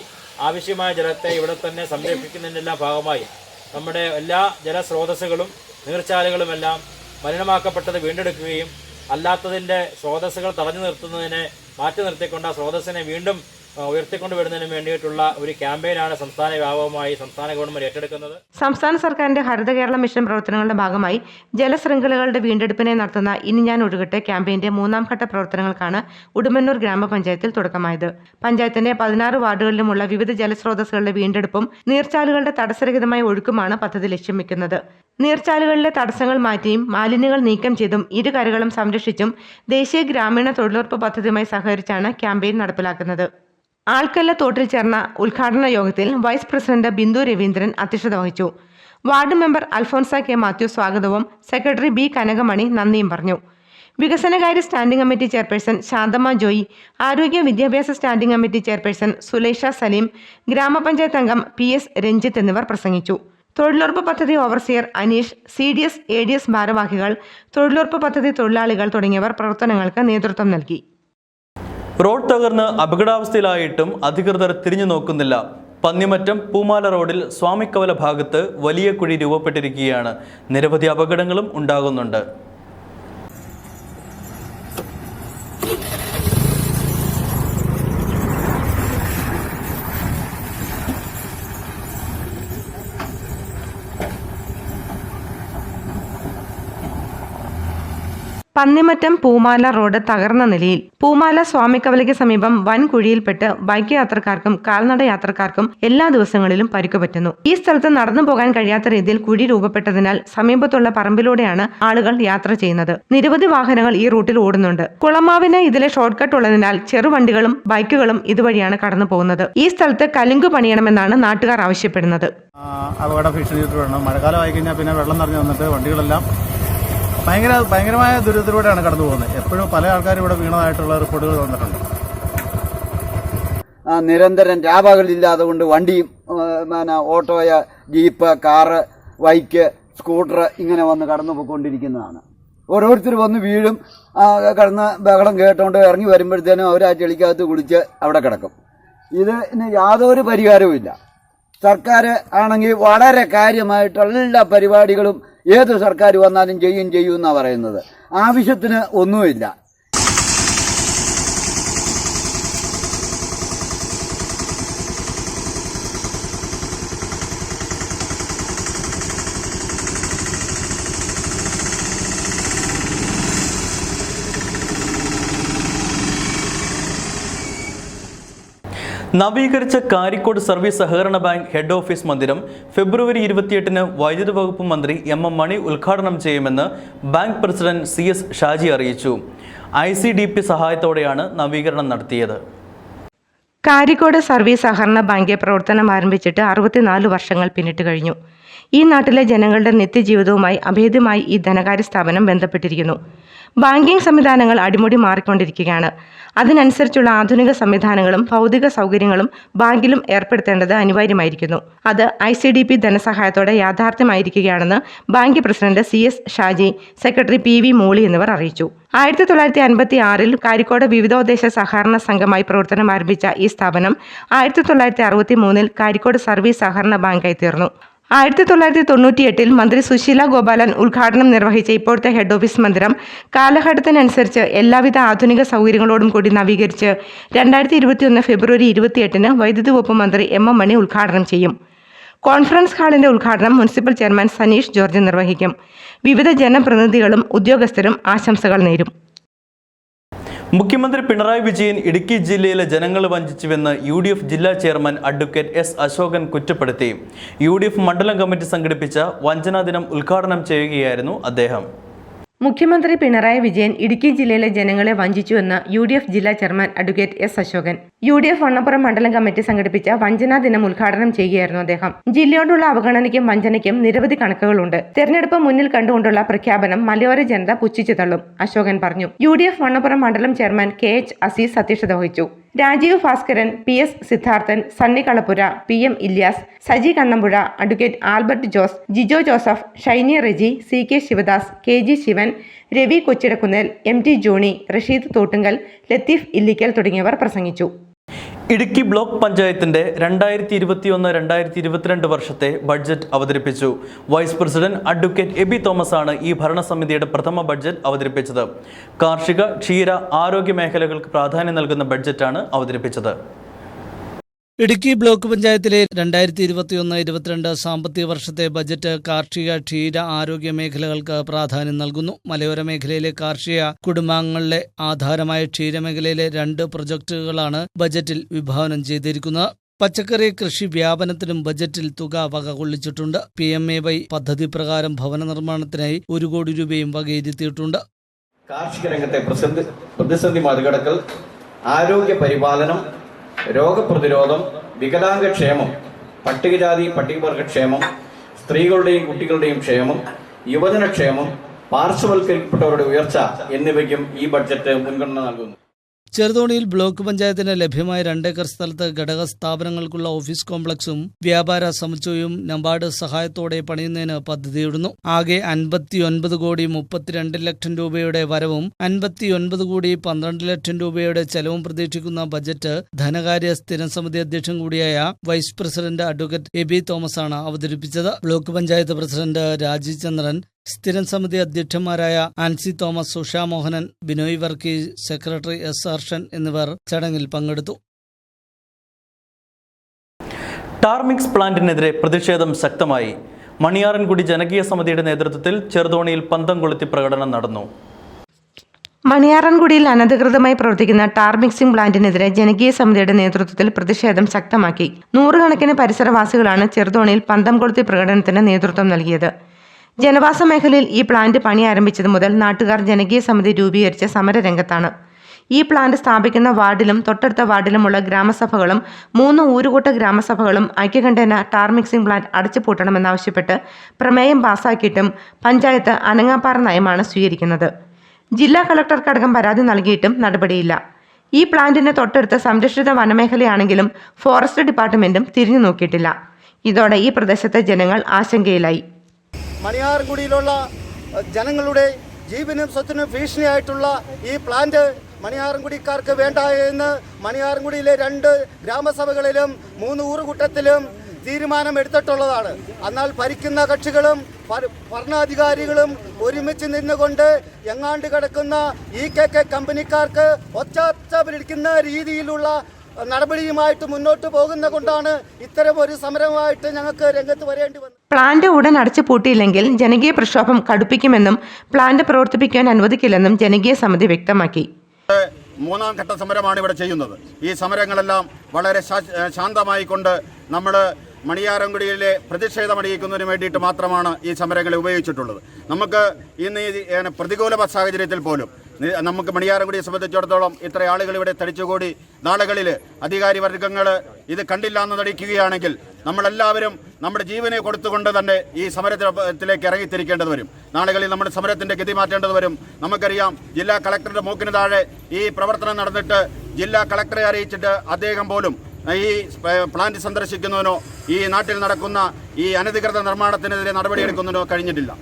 ആവശ്യമായ ജലത്തെ ഇവിടെ തന്നെ സംരക്ഷിക്കുന്നതിനെല്ലാം ഭാഗമായി നമ്മുടെ എല്ലാ ജലസ്രോതസ്സുകളും നീർച്ചാലുകളുമെല്ലാം മലിനമാക്കപ്പെട്ടത് വീണ്ടെടുക്കുകയും അല്ലാത്തതിൻ്റെ സ്രോതസ്സുകൾ തടഞ്ഞു നിർത്തുന്നതിനെ മാറ്റി നിർത്തിക്കൊണ്ട് ആ സ്രോതസ്സിനെ വീണ്ടും ഉയർത്തിക്കൊണ്ടുവരുന്നതിന് വേണ്ടിയിട്ടുള്ള ഒരു ക്യാമ്പയിനാണ് സംസ്ഥാന വ്യാപകമായി സംസ്ഥാന ഗവൺമെന്റ് ഏറ്റെടുക്കുന്നത്. സംസ്ഥാന സർക്കാരിന്റെ ഹരിത കേരള മിഷൻ പ്രവർത്തനങ്ങളുടെ ഭാഗമായി ജലശൃംഖലകളുടെ വീണ്ടെടുപ്പിനെ നടത്തുന്ന ഇനി ഞാൻ ഒഴുകട്ടെ ക്യാമ്പയിന്റെ മൂന്നാം ഘട്ട പ്രവർത്തനങ്ങൾക്കാണ് ഉടുമ്പന്നൂർ ഗ്രാമപഞ്ചായത്തിൽ തുടക്കമായത്. പഞ്ചായത്തിന്റെ 16 വാർഡുകളിലുമുള്ള വിവിധ ജലസ്രോതസ്സുകളുടെ വീണ്ടെടുപ്പും നീർച്ചാലുകളുടെ തടസ്സരഹിതമായ ഒഴുക്കുമാണ് പദ്ധതി ലക്ഷ്യം വെക്കുന്നത്. നീർച്ചാലുകളിലെ തടസ്സങ്ങൾ മാറ്റിയും മാലിന്യങ്ങൾ നീക്കം ചെയ്തും ഇരുകരകളും സംരക്ഷിച്ചും ദേശീയ ഗ്രാമീണ തൊഴിലുറപ്പ് പദ്ധതിയുമായി സഹകരിച്ചാണ് ക്യാമ്പയിൻ നടപ്പിലാക്കുന്നത്. ആൾക്കല്ല തോട്ടിൽ ചേർന്ന ഉദ്ഘാടന യോഗത്തിൽ വൈസ് പ്രസിഡന്റ് ബിന്ദു രവീന്ദ്രൻ അധ്യക്ഷത വഹിച്ചു. Ward member Alphonsa K Mathew സ്വാഗതവും സെക്രട്ടറി B കനകമണി നന്ദിയും പറഞ്ഞു. വികസനകാര്യ standing committee chairperson Shanthamma Joy, ആരോഗ്യ വിദ്യാഭ്യാസ standing committee chairperson Sulaisha Saleem, ഗ്രാമപഞ്ചായത്ത് അംഗം PS രഞ്ജിത്ത് എന്നിവർ പ്രസംഗിച്ചു. തൊഴിലുറപ്പ് പദ്ധതി ഓവർസിയർ അനീഷ്, CDS ADS ഭാരവാഹികൾ, തൊഴിലുറപ്പ് പദ്ധതി തൊഴിലാളികൾ തുടങ്ങിയവർ പ്രവർത്തനങ്ങൾക്ക് നേതൃത്വം നൽകി. റോഡ് തകർന്ന് അപകടാവസ്ഥയിലായിട്ടും അധികൃതർ തിരിഞ്ഞു നോക്കുന്നില്ല. പന്നിമറ്റം പൂമാല റോഡിൽ സ്വാമിക്കവല ഭാഗത്ത് വലിയ കുഴി രൂപപ്പെട്ടിരിക്കുകയാണ്. നിരവധി അപകടങ്ങളും ഉണ്ടാകുന്നുണ്ട്. പന്നിമറ്റം പൂമാല റോഡ് തകർന്ന നിലയിൽ. പൂമാല സ്വാമിക്കവലയ്ക്ക് സമീപം വൻ കുഴിയിൽപ്പെട്ട് ബൈക്ക് യാത്രക്കാർക്കും കാൽനട യാത്രക്കാർക്കും എല്ലാ ദിവസങ്ങളിലും പരിക്ക് പറ്റുന്നു. ഈ സ്ഥലത്ത് നടന്നു പോകാൻ കഴിയാത്ത രീതിയിൽ കുഴി രൂപപ്പെട്ടതിനാൽ സമീപത്തുള്ള പറമ്പിലൂടെയാണ് ആളുകൾ യാത്ര ചെയ്യുന്നത്. നിരവധി വാഹനങ്ങൾ ഈ റൂട്ടിൽ ഓടുന്നുണ്ട്. കുളമാവിന് ഇതിലെ ഷോർട്ട് കട്ട് ഉള്ളതിനാൽ ചെറുവണ്ടികളും ബൈക്കുകളും ഇതുവഴിയാണ് കടന്നു പോകുന്നത്. ഈ സ്ഥലത്ത് കലുങ്ക് പണിയണമെന്നാണ് നാട്ടുകാർ ആവശ്യപ്പെടുന്നത്. അപകട ഭീഷണി മഴക്കാലമായി കഴിഞ്ഞാൽ പിന്നെ വെള്ളം നിറഞ്ഞു വന്നിട്ട് വണ്ടികളെല്ലാം ഭയങ്കരമായ ദുരിതത്തിലൂടെയാണ് കടന്നു പോകുന്നത്. എപ്പോഴും പല ആൾക്കാരും ഇവിടെ വീണതായിട്ടുള്ള റിപ്പോർട്ടുകൾ വന്നിട്ടുണ്ട്. നിരന്തരം രാപകലില്ലാതെ കൊണ്ട് വണ്ടിയും ഓട്ടോയ, ജീപ്പ്, കാറ്, ബൈക്ക്, സ്കൂട്ടർ ഇങ്ങനെ വന്ന് കടന്നു പോയിക്കൊണ്ടിരിക്കുന്നതാണ്. ഓരോരുത്തർ വന്ന് വീഴും, കടന്ന് ബഹളം കേട്ടോണ്ട് ഇറങ്ങി വരുമ്പോഴത്തേനും അവർ ആ ചെളിക്കകത്ത് കുടിച്ച് അവിടെ കിടക്കും. ഇതിന് യാതൊരു പരിഹാരവും ഇല്ല. സർക്കാർ ആണെങ്കിൽ വളരെ കാര്യമായിട്ടുള്ള എല്ലാ പരിപാടികളും ഏത് സർക്കാർ വന്നാലും ചെയ്യും എന്നാണ് പറയുന്നത്. ആവശ്യത്തിന് ഒന്നുമില്ല. നവീകരിച്ച കാരിക്കോട് സർവീസ് സഹകരണ ബാങ്ക് ഹെഡ് ഓഫീസ് മന്ദിരം ഫെബ്രുവരി 28-ന് വൈദ്യുതി വകുപ്പ് മന്ത്രി എം.എം. മണി ഉദ്ഘാടനം ചെയ്യുമെന്ന് ബാങ്ക് പ്രസിഡന്റ് CS ഷാജി അറിയിച്ചു. ICDP സഹായത്തോടെയാണ് നവീകരണം നടത്തിയത്. കാരിക്കോട് സർവീസ് സഹകരണ ബാങ്ക് പ്രവർത്തനം ആരംഭിച്ചിട്ട് 64 വർഷങ്ങൾ പിന്നിട്ട് കഴിഞ്ഞു. ഈ നാട്ടിലെ ജനങ്ങളുടെ നിത്യജീവിതവുമായി അഭേദ്യമായി ഈ ധനകാര്യ സ്ഥാപനം ബന്ധപ്പെട്ടിരിക്കുന്നു. ബാങ്കിംഗ് സംവിധാനങ്ങൾ അടിമുടി മാറിക്കൊണ്ടിരിക്കുകയാണ്. അതിനനുസരിച്ചുള്ള ആധുനിക സംവിധാനങ്ങളും ഭൗതിക സൗകര്യങ്ങളും ബാങ്കിലും ഏർപ്പെടുത്തേണ്ടത് അനിവാര്യമായിരിക്കുന്നു. അത് ICDP ധനസഹായത്തോടെ യാഥാർത്ഥ്യമായിരിക്കുകയാണെന്ന് bank president CS Shaji, secretary PV Mooli എന്നിവർ അറിയിച്ചു. 1956-ൽ കാരിക്കോട് വിവിധോദ്ദേശ സഹകരണ സംഘമായി പ്രവർത്തനം ആരംഭിച്ച ഈ സ്ഥാപനം 1963-ൽ കാരിക്കോട് സർവീസ് സഹകരണ ബാങ്കായി തീർന്നു. 1998-ൽ മന്ത്രി സുശീല ഗോപാലൻ ഉദ്ഘാടനം നിർവഹിച്ച ഇപ്പോഴത്തെ ഹെഡ് ഓഫീസ് മന്ദിരം കാലഘട്ടത്തിനനുസരിച്ച് എല്ലാവിധ ആധുനിക സൗകര്യങ്ങളോടും കൂടി നവീകരിച്ച് 2021 ഫെബ്രുവരി 28-ന് വൈദ്യുതി വകുപ്പ് മന്ത്രി M.M. മണി ഉദ്ഘാടനം ചെയ്യും. കോൺഫറൻസ് ഹാളിന്റെ ഉദ്ഘാടനം മുനിസിപ്പൽ ചെയർമാൻ സനീഷ് ജോർജ് നിർവഹിക്കും. വിവിധ ജനപ്രതിനിധികളും ഉദ്യോഗസ്ഥരും ആശംസകൾ നേരും. മുഖ്യമന്ത്രി പിണറായി വിജയൻ ഇടുക്കി ജില്ലയിലെ ജനങ്ങളെ വഞ്ചിച്ചുവെന്ന് UDF ജില്ലാ ചെയർമാൻ അഡ്വക്കേറ്റ് S. അശോകൻ കുറ്റപ്പെടുത്തി. UDF മണ്ഡലം കമ്മിറ്റി സംഘടിപ്പിച്ച വഞ്ചനാ ദിനം ഉദ്ഘാടനം ചെയ്യുകയായിരുന്നു അദ്ദേഹം. മുഖ്യമന്ത്രി പിണറായി വിജയൻ ഇടുക്കി ജില്ലയിലെ ജനങ്ങളെ വഞ്ചിച്ചുവെന്ന് UDF ജില്ലാ chairman advocate S. Ashokan UDF Vannappuram മണ്ഡലം കമ്മിറ്റി സംഘടിപ്പിച്ച വഞ്ചനാ ദിനം ഉദ്ഘാടനം ചെയ്യുകയായിരുന്നു അദ്ദേഹം. ജില്ലയോടുള്ള അവഗണനയ്ക്കും വഞ്ചനയ്ക്കും നിരവധി കണക്കുകളുണ്ട്. തെരഞ്ഞെടുപ്പ് മുന്നിൽ കണ്ടുകൊണ്ടുള്ള പ്രഖ്യാപനം മലയോര ജനത പുച്ഛിച്ചു തള്ളും, അശോകൻ പറഞ്ഞു. UDF വണ്ണപ്പുറം മണ്ഡലം ചെയർമാൻ KH അസീസ് അധ്യക്ഷത വഹിച്ചു. Rajeev Bhaskaran, PS Sidharthan, Sunny Kalappura, PM Ilyas, Saji Kannampuzha, advocate Albert Jose, Jijo Joseph, Shiny Reji, CK Sivadas, KG Sivan, Ravi Kochidakkunnel, MT Johnny, Rasheed Thottunkal, Latheef Illikkal തുടങ്ങിയവർ പ്രസംഗിച്ചു. ഇടുക്കി ബ്ലോക്ക് പഞ്ചായത്തിന്റെ 2021-2022 വർഷത്തെ ബഡ്ജറ്റ് അവതരിപ്പിച്ചു. Vice president advocate AB Thomas ആണ് ഈ ഭരണസമിതിയുടെ പ്രഥമ ബഡ്ജറ്റ് അവതരിപ്പിച്ചത്. കാർഷിക, ക്ഷീര, ആരോഗ്യ മേഖലകൾക്ക് പ്രാധാന്യം നൽകുന്ന ബഡ്ജറ്റാണ് അവതരിപ്പിച്ചത്. ഇടുക്കി ബ്ലോക്ക് പഞ്ചായത്തിലെ 2021-22 സാമ്പത്തിക വർഷത്തെ ബജറ്റ് കാർഷിക, ക്ഷീര, ആരോഗ്യ മേഖലകൾക്ക് പ്രാധാന്യം നൽകുന്നു. മലയോര മേഖലയിലെ കാർഷിക കുടുംബാംഗങ്ങളുടെ ആധാരമായ ക്ഷീരമേഖലയിലെ 2 പ്രൊജക്ടുകളാണ് ബജറ്റിൽ വിഭാവനം ചെയ്തിരിക്കുന്നത്. പച്ചക്കറി കൃഷി വ്യാപനത്തിനും ബജറ്റിൽ തുക വകകൊള്ളിച്ചിട്ടുണ്ട്. PMAY പദ്ധതി പ്രകാരം ഭവന നിർമ്മാണത്തിനായി 1 കോടി രൂപയും വകയിരുത്തിയിട്ടുണ്ട്. കാർഷിക രംഗത്തെ പ്രതിസന്ധി മറികടക്കൽ, ആരോഗ്യ പരിപാലനം, രോഗപ്രതിരോധം, വികലാംഗക്ഷേമം, പട്ടികജാതി പട്ടികവർഗക്ഷേമം, സ്ത്രീകളുടെയും കുട്ടികളുടെയും ക്ഷേമം, യുവജനക്ഷേമം, പാർശ്വവൽക്കരിക്കപ്പെട്ടവരുടെ ഉയർച്ച എന്നിവയ്ക്കും ഈ ബഡ്ജറ്റ് മുൻഗണന നൽകുന്നു. ചെറുതോണിയിൽ ബ്ലോക്ക് പഞ്ചായത്തിന് ലഭ്യമായ 2 ഏക്കർ സ്ഥലത്ത് ഘടക സ്ഥാപനങ്ങൾക്കുള്ള ഓഫീസ് കോംപ്ലക്സും വ്യാപാര സമുച്ചയവും നബാർഡ് സഹായത്തോടെ പണിയുന്നതിന് പദ്ധതിയിടുന്നു. ആകെ 59 കോടി 32 ലക്ഷം രൂപയുടെ വരവും 59 കോടി 12 ലക്ഷം രൂപയുടെ ചെലവും പ്രതീക്ഷിക്കുന്ന ബജറ്റ് ധനകാര്യ സ്ഥിരം സമിതി അധ്യക്ഷൻ കൂടിയായ vice president advocate AB Thomas ആണ് അവതരിപ്പിച്ചത്. ബ്ലോക്ക് പഞ്ചായത്ത് പ്രസിഡന്റ് രാജീവ് ചന്ദ്രൻ, സ്ഥിരം സമിതി അധ്യക്ഷന്മാരായ Ancy Thomas, Susha Mohanan, Binoy Varghese, secretary S. Harshan എന്നിവർ ചടങ്ങിൽ പങ്കെടുത്തു. ടാർമിക്സ് പ്ലാന്റിനെതിരെ പ്രതിഷേധം ശക്തമായി. മണിയാറൻകുടി ജനകീയ സമിതിയുടെ നേതൃത്വത്തിൽ ചെറുതോണിയിൽ പന്തം കൊളുത്തി പ്രകടനം നടന്നു. മണിയാറൻകുടിയിൽ അനധികൃതമായി പ്രവർത്തിക്കുന്ന ടാർ മിക്സിംഗ് പ്ലാന്റിനെതിരെ ജനകീയ സമിതിയുടെ നേതൃത്വത്തിൽ പ്രതിഷേധം ശക്തമാക്കി. 100 കണക്കിന് പരിസരവാസികളാണ് ചെറുതോണിയിൽ പന്തം കൊളുത്തി പ്രകടനത്തിന് നേതൃത്വം നൽകിയത്. ജനവാസ മേഖലയിൽ ഈ പ്ലാന്റ് പണി ആരംഭിച്ചത് മുതൽ നാട്ടുകാർ ജനകീയ സമിതി രൂപീകരിച്ച സമരരംഗത്താണ്. ഈ പ്ലാന്റ് സ്ഥാപിക്കുന്ന വാർഡിലും തൊട്ടടുത്ത വാർഡിലുമുള്ള ഗ്രാമസഭകളും 3 ഊരുകൂട്ട ഗ്രാമസഭകളും ഐക്യകണ്ഠേന ടാർ മിക്സിംഗ് പ്ലാന്റ് അടച്ചുപൂട്ടണമെന്നാവശ്യപ്പെട്ട് പ്രമേയം പാസാക്കിയിട്ടും പഞ്ചായത്ത് അനങ്ങാപ്പാറ നയമാണ് സ്വീകരിക്കുന്നത്. ജില്ലാ കളക്ടർക്കടക്കം പരാതി നൽകിയിട്ടും നടപടിയില്ല. ഈ പ്ലാന്റിന് തൊട്ടടുത്ത് സംരക്ഷിത വനമേഖലയാണെങ്കിലും ഫോറസ്റ്റ് ഡിപ്പാർട്ട്മെന്റും തിരിഞ്ഞു നോക്കിയിട്ടില്ല. ഇതോടെ ഈ പ്രദേശത്തെ ജനങ്ങൾ ആശങ്കയിലായി. മണിയാറൻകുടിയിലുള്ള ജനങ്ങളുടെ ജീവനും സ്വത്തിനും ഭീഷണിയായിട്ടുള്ള ഈ പ്ലാന്റ് മണിയാറൻകുടിക്കാർക്ക് വേണ്ട എന്ന് മണിയാറൻകുടിയിലെ 2 ഗ്രാമസഭകളിലും 3 ഊറുകൂട്ടത്തിലും തീരുമാനമെടുത്തിട്ടുള്ളതാണ്. എന്നാൽ ഭരിക്കുന്ന കക്ഷികളും ഭരണാധികാരികളും ഒരുമിച്ച് നിന്നുകൊണ്ട് എങ്ങാണ്ട് കിടക്കുന്ന EKK കമ്പനിക്കാർക്ക് ഒച്ചാച്ചപിടിക്കുന്ന രീതിയിലുള്ള നടപടിയുമായിട്ട് മുന്നോട്ട് പോകുന്ന കൊണ്ടാണ് ഇത്തരം ഒരു സമരമായിട്ട് ഞങ്ങൾക്ക് രംഗത്ത് വരേണ്ടി വന്നത്. പ്ലാന്റ് ഉടൻ അടച്ചു പൂട്ടിയില്ലെങ്കിൽ ജനകീയ പ്രക്ഷോഭം കടുപ്പിക്കുമെന്നും പ്ലാന്റ് പ്രവർത്തിപ്പിക്കാൻ അനുവദിക്കില്ലെന്നും ജനകീയ സമിതി വ്യക്തമാക്കി. മൂന്നാം ഘട്ട സമരമാണ് ഇവിടെ ചെയ്യുന്നത്. ഈ സമരങ്ങളെല്ലാം വളരെ ശാന്തമായി കൊണ്ട് നമ്മൾ മണിയാറൻകുടിയിലെ പ്രതിഷേധം അറിയിക്കുന്നതിന് വേണ്ടിയിട്ട് മാത്രമാണ് ഈ സമരങ്ങളെ ഉപയോഗിച്ചിട്ടുള്ളത്. നമുക്ക് ഇന്ന് ഈ പ്രതികൂല സാഹചര്യത്തിൽ പോലും നമുക്ക് മണിയാറൻകുടിയെ സംബന്ധിച്ചിടത്തോളം ഇത്ര ആളുകൾ ഇവിടെ തടിച്ചുകൂടി നാളുകളിൽ അധികാരി വർഗങ്ങൾ ഇത് കണ്ടില്ല എന്ന് നടിക്കുകയാണെങ്കിൽ നമ്മളെല്ലാവരും നമ്മുടെ ജീവനെ കൊടുത്തുകൊണ്ട് തന്നെ ഈ സമരത്തിലേക്ക് ഇറങ്ങിത്തിരിക്കേണ്ടത് വരും. നാളുകളിൽ നമ്മുടെ സമരത്തിൻ്റെ ഗതി മാറ്റേണ്ടത് വരും. നമുക്കറിയാം, ജില്ലാ കളക്ടറുടെ മൂക്കിന് താഴെ ഈ പ്രവർത്തനം നടന്നിട്ട് ജില്ലാ കളക്ടറെ അറിയിച്ചിട്ട് അദ്ദേഹം പോലും ഈ പ്ലാന്റ് സന്ദർശിക്കുന്നതിനോ ഈ നാട്ടിൽ നടക്കുന്ന ഈ അനധികൃത നിർമ്മാണത്തിനെതിരെ നടപടിയെടുക്കുന്നതിനോ കഴിഞ്ഞിട്ടില്ല.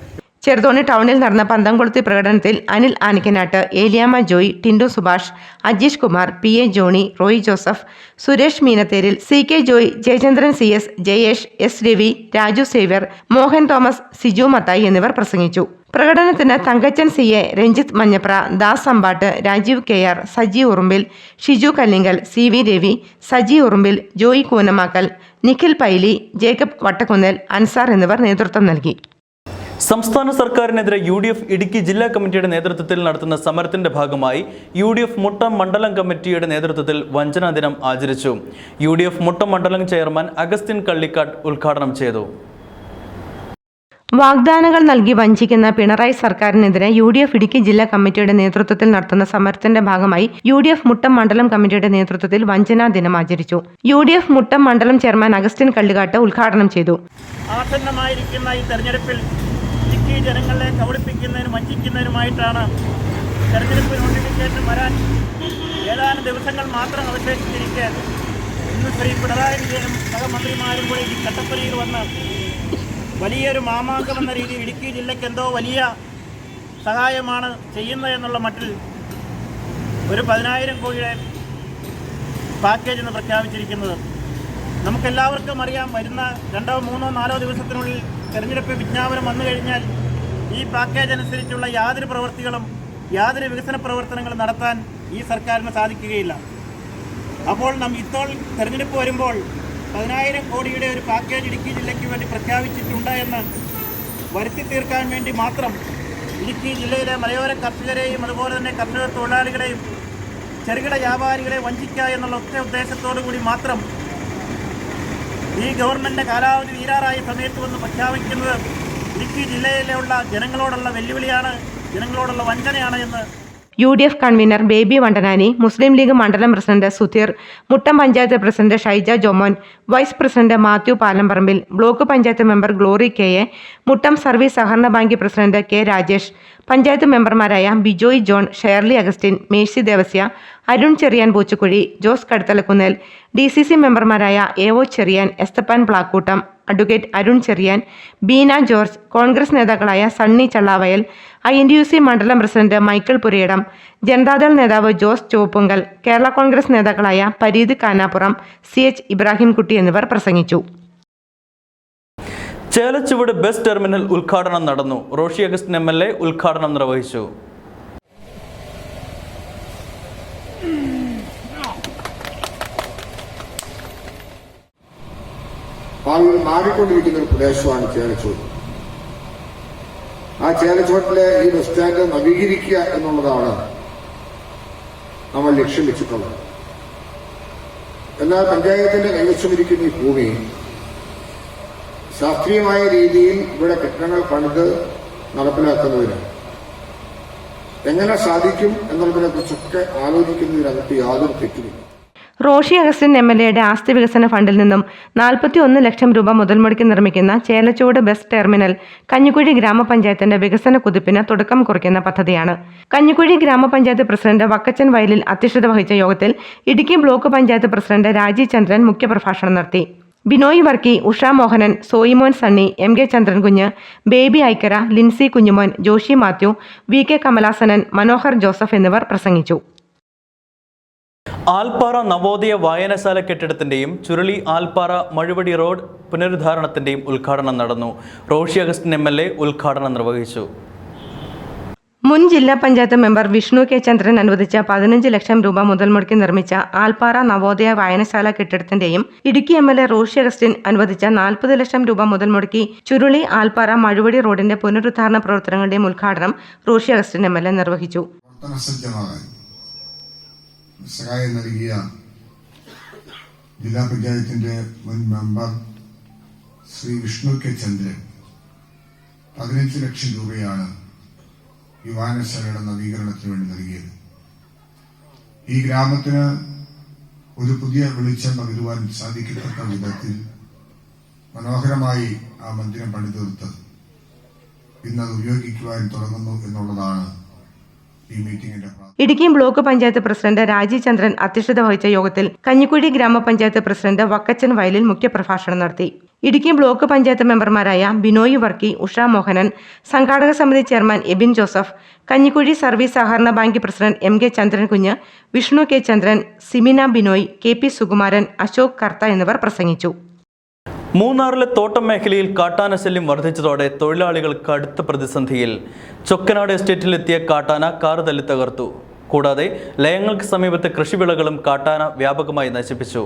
ചെറുതോണി ടൗണിൽ നടന്ന പന്തംകൊളുത്തി പ്രകടനത്തിൽ Anil Anikkanattu, Eliyamma Joy, Tindu Subhash, Ajeesh Kumar, PA Johnny, Roy Joseph, Suresh Meenatheril, CK Joy, Jayachandran CS, Jayesh, S Ravi, Raju Xavier, Mohan Thomas, Siju Mathai എന്നിവർ പ്രസംഗിച്ചു. പ്രകടനത്തിന് Thankachan CA, Ranjith Manjapra, Das Ambattu, Rajeev KR, Saji Urumbil, Shiju Kallinkal, CV Ravi, Saji Urumbil, Joy Koonamakkal, Nikhil Paily, Jacob Vattakkunnel, Ansar എന്നിവർ നേതൃത്വം നൽകി. സംസ്ഥാന സർക്കാരിനെതിരെ UDF ഇടുക്കി ജില്ലാ കമ്മിറ്റിയുടെ നേതൃത്വത്തിൽ നടത്തുന്ന സമരത്തിന്റെ ഭാഗമായി UDF മുട്ടം മണ്ഡലം കമ്മിറ്റിയുടെ നേതൃത്വത്തിൽ വഞ്ചനാ ദിനം ആചരിച്ചു. UDF മുട്ടം മണ്ഡലം ചെയർമാൻ അഗസ്റ്റിൻ കള്ളിക്കാട് ഉദ്ഘാടനം ചെയ്തു. വാഗ്ദാനങ്ങൾ നൽകി വഞ്ചിക്കുന്ന പിണറായി സർക്കാരിനെതിരെ UDF ഇടുക്കി ജില്ലാ കമ്മിറ്റിയുടെ നേതൃത്വത്തിൽ നടത്തുന്ന സമരത്തിന്റെ ഭാഗമായി UDF മുട്ടം മണ്ഡലം കമ്മിറ്റിയുടെ നേതൃത്വത്തിൽ വഞ്ചനാ ദിനം ആചരിച്ചു. UDF മുട്ടം മണ്ഡലം ചെയർമാൻ അഗസ്റ്റിൻ കള്ളിക്കാട്ട് ഉദ്ഘാടനം ചെയ്തു. ആസന്നമായിരിക്കുന്ന ഈ തെരഞ്ഞെടുപ്പിൽ ഇടുക്കി ജനങ്ങളെ കബളിപ്പിക്കുന്നതിനും വഞ്ചിക്കുന്നതിനുമായിട്ടാണ് തെരഞ്ഞെടുപ്പ് നോട്ടിഫിക്കേഷൻ വരാൻ ഏതാനും ദിവസങ്ങൾ മാത്രം അവശേഷിച്ചിരിക്കെ ഇന്ന് ശ്രീ പിണറായി വിജയനും സഹമന്ത്രിമാരും കൂടി ഈ കട്ടപ്പനയിൽ വന്ന് വലിയൊരു മാമാങ്കം എന്ന രീതിയിൽ ഇടുക്കി ജില്ലയ്ക്ക് എന്തോ വലിയ സഹായമാണ് ചെയ്യുന്നതെന്നുള്ള മട്ടിൽ ഒരു 10,000 കോടിയുടെ പാക്കേജ് എന്ന് പ്രഖ്യാപിച്ചിരിക്കുന്നത്. നമുക്കെല്ലാവർക്കും അറിയാം, വരുന്ന 2, 3, 4 ദിവസത്തിനുള്ളിൽ തെരഞ്ഞെടുപ്പ് വിജ്ഞാപനം വന്നു കഴിഞ്ഞാൽ ഈ പാക്കേജ് അനുസരിച്ചുള്ള യാതൊരു പ്രവൃത്തികളും യാതൊരു വികസന പ്രവർത്തനങ്ങളും നടത്താൻ ഈ സർക്കാരിന് സാധിക്കുകയില്ല. അപ്പോൾ ഇപ്പോൾ തെരഞ്ഞെടുപ്പ് വരുമ്പോൾ 10,000 കോടിയുടെ ഒരു പാക്കേജ് ഇടുക്കി ജില്ലയ്ക്ക് വേണ്ടി പ്രഖ്യാപിച്ചിട്ടുണ്ട് എന്ന് വരുത്തി തീർക്കാൻ വേണ്ടി മാത്രം ഇടുക്കി ജില്ലയിലെ മലയോര കർഷകരെയും അതുപോലെ തന്നെ കർഷക തൊഴിലാളികളെയും ചെറുകിട വ്യാപാരികളെ വഞ്ചിക്കുക എന്നുള്ള ഒറ്റ ഉദ്ദേശത്തോടു കൂടി മാത്രം ഈ ഗവൺമെൻറ് കാലാവധി തീരാറായ സമയത്ത് വന്ന് പ്രഖ്യാപിക്കുന്നത് ഇടുക്കി ജില്ലയിലുള്ള ജനങ്ങളോടുള്ള വെല്ലുവിളിയാണ്, ജനങ്ങളോടുള്ള വഞ്ചനയാണ് എന്ന് UDF കൺവീനർ ബേബി വണ്ടനാനി, മുസ്ലിം ലീഗ് മണ്ഡലം president Sudheer, Muttom panchayat president Shaija Jomon, vice president Mathew Palamparambil, block panchayat member Glory KA, Muttom service സഹകരണ bank president K Rajesh, panchayat മെമ്പർമാരായ ബിജോയ് ജോൺ, ഷേർലി അഗസ്റ്റിൻ, മേഴ്സി ദേവസ്യ, അരുൺ ചെറിയാൻ പൂച്ചുക്കുഴി, ജോസ് കടുത്തലക്കുന്നേൽ, DCC മെമ്പർമാരായ AO ചെറിയാൻ, എസ്തപ്പാൻ പ്ലാക്കൂട്ടം, അഡ്വക്കേറ്റ് അരുൺ ചെറിയാൻ, ബീന ജോർജ്, കോൺഗ്രസ് നേതാക്കളായ സണ്ണി ചള്ളാവയൽ, INTUC മണ്ഡലം പ്രസിഡന്റ് മൈക്കിൾ പുരയിടം, ജനതാദൾ നേതാവ് ജോസ് ചുവപ്പുങ്കൽ, കേരള കോൺഗ്രസ് നേതാക്കളായ പരീദ് കാനാപ്പുറം, CH ഇബ്രാഹിംകുട്ടി എന്നിവർ പ്രസംഗിച്ചു. ചേലച്ചുവട് ബസ് ടെർമിനൽ ഉദ്ഘാടനം നടന്നു. റോഷി അഗസ്റ്റിൻ MLA ഉദ്ഘാടനം നിർവഹിച്ചു. മാറിക്കൊണ്ടിരിക്കുന്ന ഒരു പ്രദേശമാണ് ചേലച്ചുവട്. ആ ചേലച്ചുവട്ടിലെ ഈ ബസ് സ്റ്റാൻഡ് നവീകരിക്കുക എന്നുള്ളതാണ് നമ്മൾ ലക്ഷ്യം വെച്ചിട്ടുള്ളത്. എന്നാൽ പഞ്ചായത്തിന്റെ കൈവശമിരിക്കുന്ന ഈ ഭൂമി ശാസ്ത്രീയമായ രീതിയിൽ ഇവിടെ കെട്ടിടങ്ങൾ പണിത് നടപ്പിലാക്കുന്നതിന് എങ്ങനെ സാധിക്കും എന്നുള്ളതിനെ കുറിച്ചൊക്കെ ആലോചിക്കുന്നതിനകത്ത് യാതൊരു തെറ്റുമില്ല. റോഷി അഗസ്റ്റിൻ MLAയുടെ ആസ്തി വികസന ഫണ്ടിൽ നിന്നും 41 ലക്ഷം രൂപ മുതൽ മുടക്കി നിർമ്മിക്കുന്ന ചേലച്ചുവട് ബസ് ടെർമിനൽ കഞ്ഞിക്കുഴി ഗ്രാമപഞ്ചായത്തിന്റെ വികസന കുതിപ്പിന് തുടക്കം കുറിക്കുന്ന പദ്ധതിയാണ്. കഞ്ഞിക്കുഴി ഗ്രാമപഞ്ചായത്ത് പ്രസിഡന്റ് വക്കച്ചൻ വയലിൽ അധ്യക്ഷത വഹിച്ച യോഗത്തിൽ ഇടുക്കി ബ്ലോക്ക് പഞ്ചായത്ത് പ്രസിഡന്റ് രാജി ചന്ദ്രൻ മുഖ്യപ്രഭാഷണം നടത്തി. Binoy Varkey, Usha Mohanan, Soymon Sunny, MK Chandrankunju, Baby Aikkara, Lincy Kunjumon, Joshy Mathew, VK Kamalasanan, Manohar Joseph എന്നിവർ പ്രസംഗിച്ചു. ആൽപ്പാറ നവോദയ വായനശാല കെട്ടിടത്തിന്റെയും ചുരുളി ആൽപ്പാറ മഴുവടി റോഡ് പുനരുദ്ധാരണത്തിന്റെയും ഉദ്ഘാടനം നടന്നു. റോഷി അഗസ്റ്റിൻ MLA ഉദ്ഘാടനം നിർവഹിച്ചു. മുൻ ജില്ലാ പഞ്ചായത്ത് മെമ്പർ വിഷ്ണു കെ ചന്ദ്രൻ അനുവദിച്ച 15 ലക്ഷം രൂപ മുതൽ മുടക്കി നിർമ്മിച്ച ആൽപ്പാറ നവോദയ വായനശാല കെട്ടിടത്തിന്റെയും ഇടുക്കി MLA റോഷി അഗസ്റ്റിൻ അനുവദിച്ച 40 ലക്ഷം രൂപ മുതൽ മുടക്കി ചുരുളി ആൽപ്പാറ മഴുവടി റോഡിന്റെ പുനരുദ്ധാരണ പ്രവർത്തനങ്ങളുടെയും ഉദ്ഘാടനം റോഷി അഗസ്റ്റിൻ MLA നിർവഹിച്ചു. സഹായം നൽകിയ ജില്ലാ പഞ്ചായത്തിന്റെ മുൻ മെമ്പർ ശ്രീ വിഷ്ണു കെ ചന്ദ്രൻ 15 ലക്ഷം രൂപയാണ് ഈ വായനശാലയുടെ നവീകരണത്തിന് വേണ്ടി നൽകിയത്. ഈ ഗ്രാമത്തിന് ഒരു പുതിയ വെളിച്ചം പകരുവാൻ സാധിക്കത്തക്ക വിധത്തിൽ മനോഹരമായി ആ മന്ദിരം പണിതീർത്ത് ഇന്നത് ഉപയോഗിക്കുവാൻ തുടങ്ങുന്നു എന്നുള്ളതാണ് ഇടുക്കി ബ്ലോക്ക് പഞ്ചായത്ത് പ്രസിഡന്റ് രാജീവ് ചന്ദ്രൻ അധ്യക്ഷത വഹിച്ച യോഗത്തിൽ കഞ്ഞിക്കുഴി ഗ്രാമപഞ്ചായത്ത് പ്രസിഡന്റ് വക്കച്ചൻ വയലിൽ മുഖ്യപ്രഭാഷണം നടത്തി. ഇടുക്കി ബ്ലോക്ക് പഞ്ചായത്ത് മെമ്പർമാരായ ബിനോയ് വർക്കി, ഉഷ മോഹനൻ, സംഘാടക സമിതി chairman Ebin Joseph, Kanjikuzhi service സഹകരണ bank president MK Chandrankunju, Vishnu K Chandran, Simina Binoy, KP Sukumaran, Ashok Kartha എന്നിവർ പ്രസംഗിച്ചു. മൂന്നാറിലെ തോട്ടം മേഖലയിൽ കാട്ടാനശല്യം വർദ്ധിച്ചതോടെ തൊഴിലാളികൾ കടുത്ത പ്രതിസന്ധിയിൽ. ചൊക്കനാട് എസ്റ്റേറ്റിലെത്തിയ കാട്ടാന കാർ തല്ലി തകർത്തു. കൂടാതെ ലയങ്ങൾക്ക് സമീപത്തെ കൃഷിവിളകളും കാട്ടാന വ്യാപകമായി നശിപ്പിച്ചു.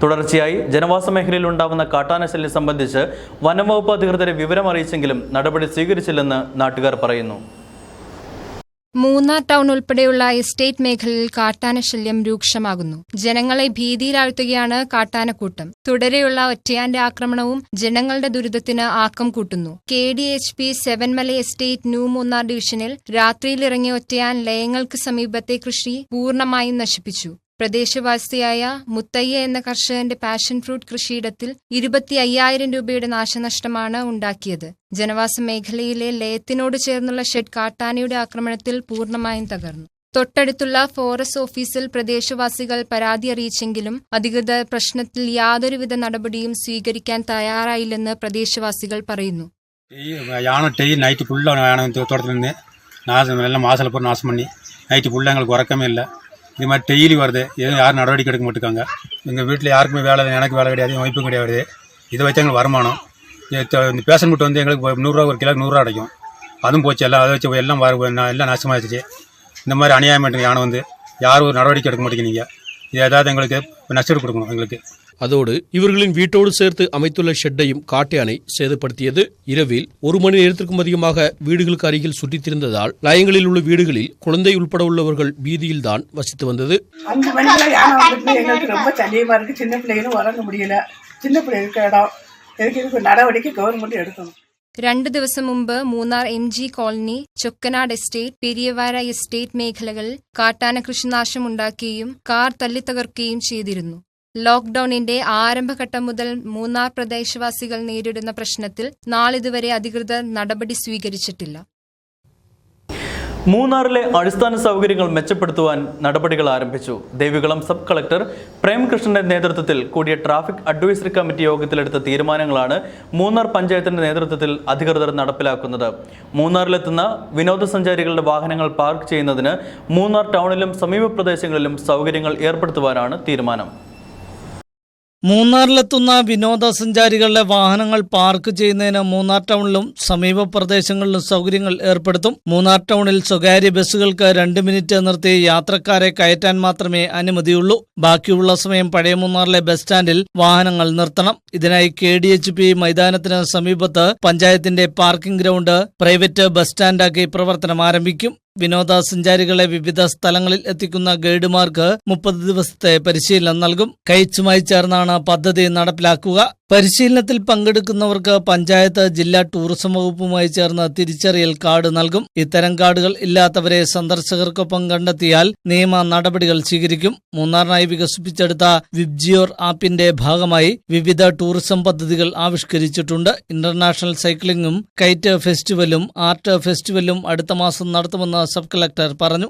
തുടർച്ചയായി ജനവാസ മേഖലയിൽ ഉണ്ടാവുന്ന കാട്ടാനശല്യം സംബന്ധിച്ച് വനംവകുപ്പ് അധികൃതരെ വിവരമറിയിച്ചെങ്കിലും നടപടി സ്വീകരിച്ചില്ലെന്ന് നാട്ടുകാർ പറയുന്നു. മൂന്നാർ ടൗൺ ഉൾപ്പെടെയുള്ള എസ്റ്റേറ്റ് മേഖലയിൽ കാട്ടാനശല്യം രൂക്ഷമാകുന്നു. ജനങ്ങളെ ഭീതിയിലാഴ്ത്തുകയാണ് കാട്ടാനക്കൂട്ടം. തുടരെയുള്ള ഒറ്റയാന്റെ ആക്രമണവും ജനങ്ങളുടെ ദുരിതത്തിന് ആക്കം കൂട്ടുന്നു. KDHP 7 മല എസ്റ്റേറ്റ് ന്യൂ മൂന്നാർ ഡിവിഷനിൽ രാത്രിയിലിറങ്ങിയ ഒറ്റയാൻ ലയങ്ങൾക്ക് സമീപത്തെ കൃഷി പൂർണ്ണമായും നശിപ്പിച്ചു. പ്രദേശവാസിയായ മുത്തയ്യ എന്ന കർഷകന്റെ പാഷൻ ഫ്രൂട്ട് കൃഷിയിടത്തിൽ 25,000 രൂപയുടെ നാശനഷ്ടമാണ് ഉണ്ടാക്കിയത്. ജനവാസ മേഖലയിലെ ലയത്തിനോട് ചേർന്നുള്ള ഷെഡ് കാട്ടാനയുടെ ആക്രമണത്തിൽ പൂർണ്ണമായും തകർന്നു. തൊട്ടടുത്തുള്ള ഫോറസ്റ്റ് ഓഫീസിൽ പ്രദേശവാസികൾ പരാതി അറിയിച്ചെങ്കിലും അധികൃതർ പ്രശ്നത്തിൽ യാതൊരുവിധ നടപടിയും സ്വീകരിക്കാൻ തയ്യാറായില്ലെന്ന് പ്രദേശവാസികൾ പറയുന്നു. நைட்டு ஃபுல்லாக யானை தோட்டத்தில் இருந்து எல்லாம் மாசல பூரா நாசம் பண்ணி நைட்டு ஃபுல்லாக எங்களுக்கு உறக்கமே இல்லை. இது மாதிரி டெய்லி வருது. எதுவும் யாரும் நடவடிக்கை எடுக்க மாட்டேங்காங்க. எங்கள் வீட்டில் யாருக்குமே வேலை இல்லை, எனக்கு வேலை கிடையாது, என் ஒய்ஃபும் கிடையாது. இதை வச்சு எங்களுக்கு வருமானம். இந்த பேஷன் ஃபுட் வந்து எங்களுக்கு 100 ரூபா, ஒரு கிலோ 100 ரூபா கிடைக்கும். அதுவும் போச்சு. எல்லாம் அதை வச்சு எல்லாம் எல்லாம் நாசமாகிடுச்சு. இந்த மாதிரி அநியாயம் பண்ணுங்க யானை வந்து யாரும் ஒரு நடவடிக்கை எடுக்க மாட்டேங்கிறீங்க. இது ஏதாவது எங்களுக்கு நஷ்டம் கொடுக்கணும் எங்களுக்கு. அதோடு இவர்களின் வீட்டோடு சேர்த்து அமைத்துள்ள ஷெட்டையும் காட்டானை சேதப்படுத்தியது. இரவில் 1 மணி நேரத்திற்கும் அதிகமாக வீடுகளுக்கு அருகில் சுற்றித் திரிந்ததால் லயங்களில் உள்ள வீடுகளில் குழந்தை உட்பட உள்ளவர்கள் பீதியில் தான் வசித்து வந்தது. 5 மணிக்கு யானை வந்துட்டு எங்களுக்கு ரொம்ப சந்தேகமா இருக்கு. சின்ன பிள்ளைகளும் உறங்க முடியல. சின்ன பிள்ளை இருக்க இடம் இதுக்கு நடவடிக்கை கவர்மெண்ட் எடுக்கணும். 2 ദിവസം മുമ്പ് Munnar MG colony, Chokkanad estate, Periyavara estate മേഖലകളിൽ കാട്ടാന കൃഷിനാശമുണ്ടാക്കുകയും കാർ തല്ലിത്തകർക്കുകയും ചെയ്തിരുന്നു. ലോക്ഡൌണിന്റെ ആരംഭഘട്ടം മുതൽ മൂന്നാർ പ്രദേശവാസികൾ നേരിടുന്ന പ്രശ്നത്തിൽ നാളിതുവരെ അധികൃതർ നടപടി സ്വീകരിച്ചിട്ടില്ല. മൂന്നാറിലെ അടിസ്ഥാന സൗകര്യങ്ങൾ മെച്ചപ്പെടുത്തുവാൻ നടപടികൾ ആരംഭിച്ചു. ദേവികുളം സബ് കളക്ടർ പ്രേംകൃഷ്ണന്റെ നേതൃത്വത്തിൽ കൂടിയ ട്രാഫിക് അഡ്വൈസറി കമ്മിറ്റി യോഗത്തിലെടുത്ത തീരുമാനങ്ങളാണ് മൂന്നാർ പഞ്ചായത്തിന്റെ നേതൃത്വത്തിൽ അധികൃതർ നടപ്പിലാക്കുന്നത്. മൂന്നാറിലെത്തുന്ന വിനോദസഞ്ചാരികളുടെ വാഹനങ്ങൾ പാർക്ക് ചെയ്യുന്നതിന് മൂന്നാർ ടൗണിലും സമീപ പ്രദേശങ്ങളിലും സൗകര്യങ്ങൾ ഏർപ്പെടുത്തുവാനാണ് തീരുമാനം. മൂന്നാറിലെത്തുന്ന വിനോദസഞ്ചാരികളുടെ വാഹനങ്ങൾ പാർക്ക് ചെയ്യുന്നതിന് മൂന്നാർ ടൗണിലും സമീപ പ്രദേശങ്ങളിലും സൗകര്യങ്ങൾ ഏർപ്പെടുത്തും. മൂന്നാർ ടൗണിൽ സ്വകാര്യ ബസ്സുകൾക്ക് 2 മിനിറ്റ് നിർത്തി യാത്രക്കാരെ കയറ്റാൻ മാത്രമേ അനുമതിയുള്ളൂ. ബാക്കിയുള്ള സമയം പഴയ മൂന്നാറിലെ ബസ് സ്റ്റാൻഡിൽ വാഹനങ്ങൾ നിർത്തണം. ഇതിനായി KDHP മൈതാനത്തിന് സമീപത്ത് പഞ്ചായത്തിന്റെ പാർക്കിംഗ് ഗ്രൗണ്ട് പ്രൈവറ്റ് ബസ് സ്റ്റാൻഡാക്കി പ്രവർത്തനം ആരംഭിക്കും. വിനോദസഞ്ചാരികളെ വിവിധ സ്ഥലങ്ങളിൽ എത്തിക്കുന്ന ഗൈഡുമാർക്ക് 30 ദിവസത്തെ പരിശീലനം നൽകും. കൈറ്റ്സുമായി ചേർന്നാണ് പദ്ധതി നടപ്പിലാക്കുക. പരിശീലനത്തിൽ പങ്കെടുക്കുന്നവർക്ക് പഞ്ചായത്ത്, ജില്ലാ ടൂറിസം വകുപ്പുമായി ചേർന്ന് തിരിച്ചറിയൽ കാർഡ് നൽകും. ഇത്തരം കാർഡുകൾ ഇല്ലാത്തവരെ സന്ദർശകർക്കൊപ്പം കണ്ടെത്തിയാൽ നിയമ നടപടികൾ സ്വീകരിക്കും. മൂന്നാറിനായി വികസിപ്പിച്ചെടുത്ത വിബ്ജിയോർ ആപ്പിന്റെ ഭാഗമായി വിവിധ ടൂറിസം പദ്ധതികൾ ആവിഷ്കരിച്ചിട്ടുണ്ട്. ഇന്റർനാഷണൽ സൈക്ലിംഗും കൈറ്റ് ഫെസ്റ്റിവലും ആർട്ട് ഫെസ്റ്റിവലും അടുത്ത മാസം നടത്തുമെന്ന് സബ് കളക്ടർ പറഞ്ഞു.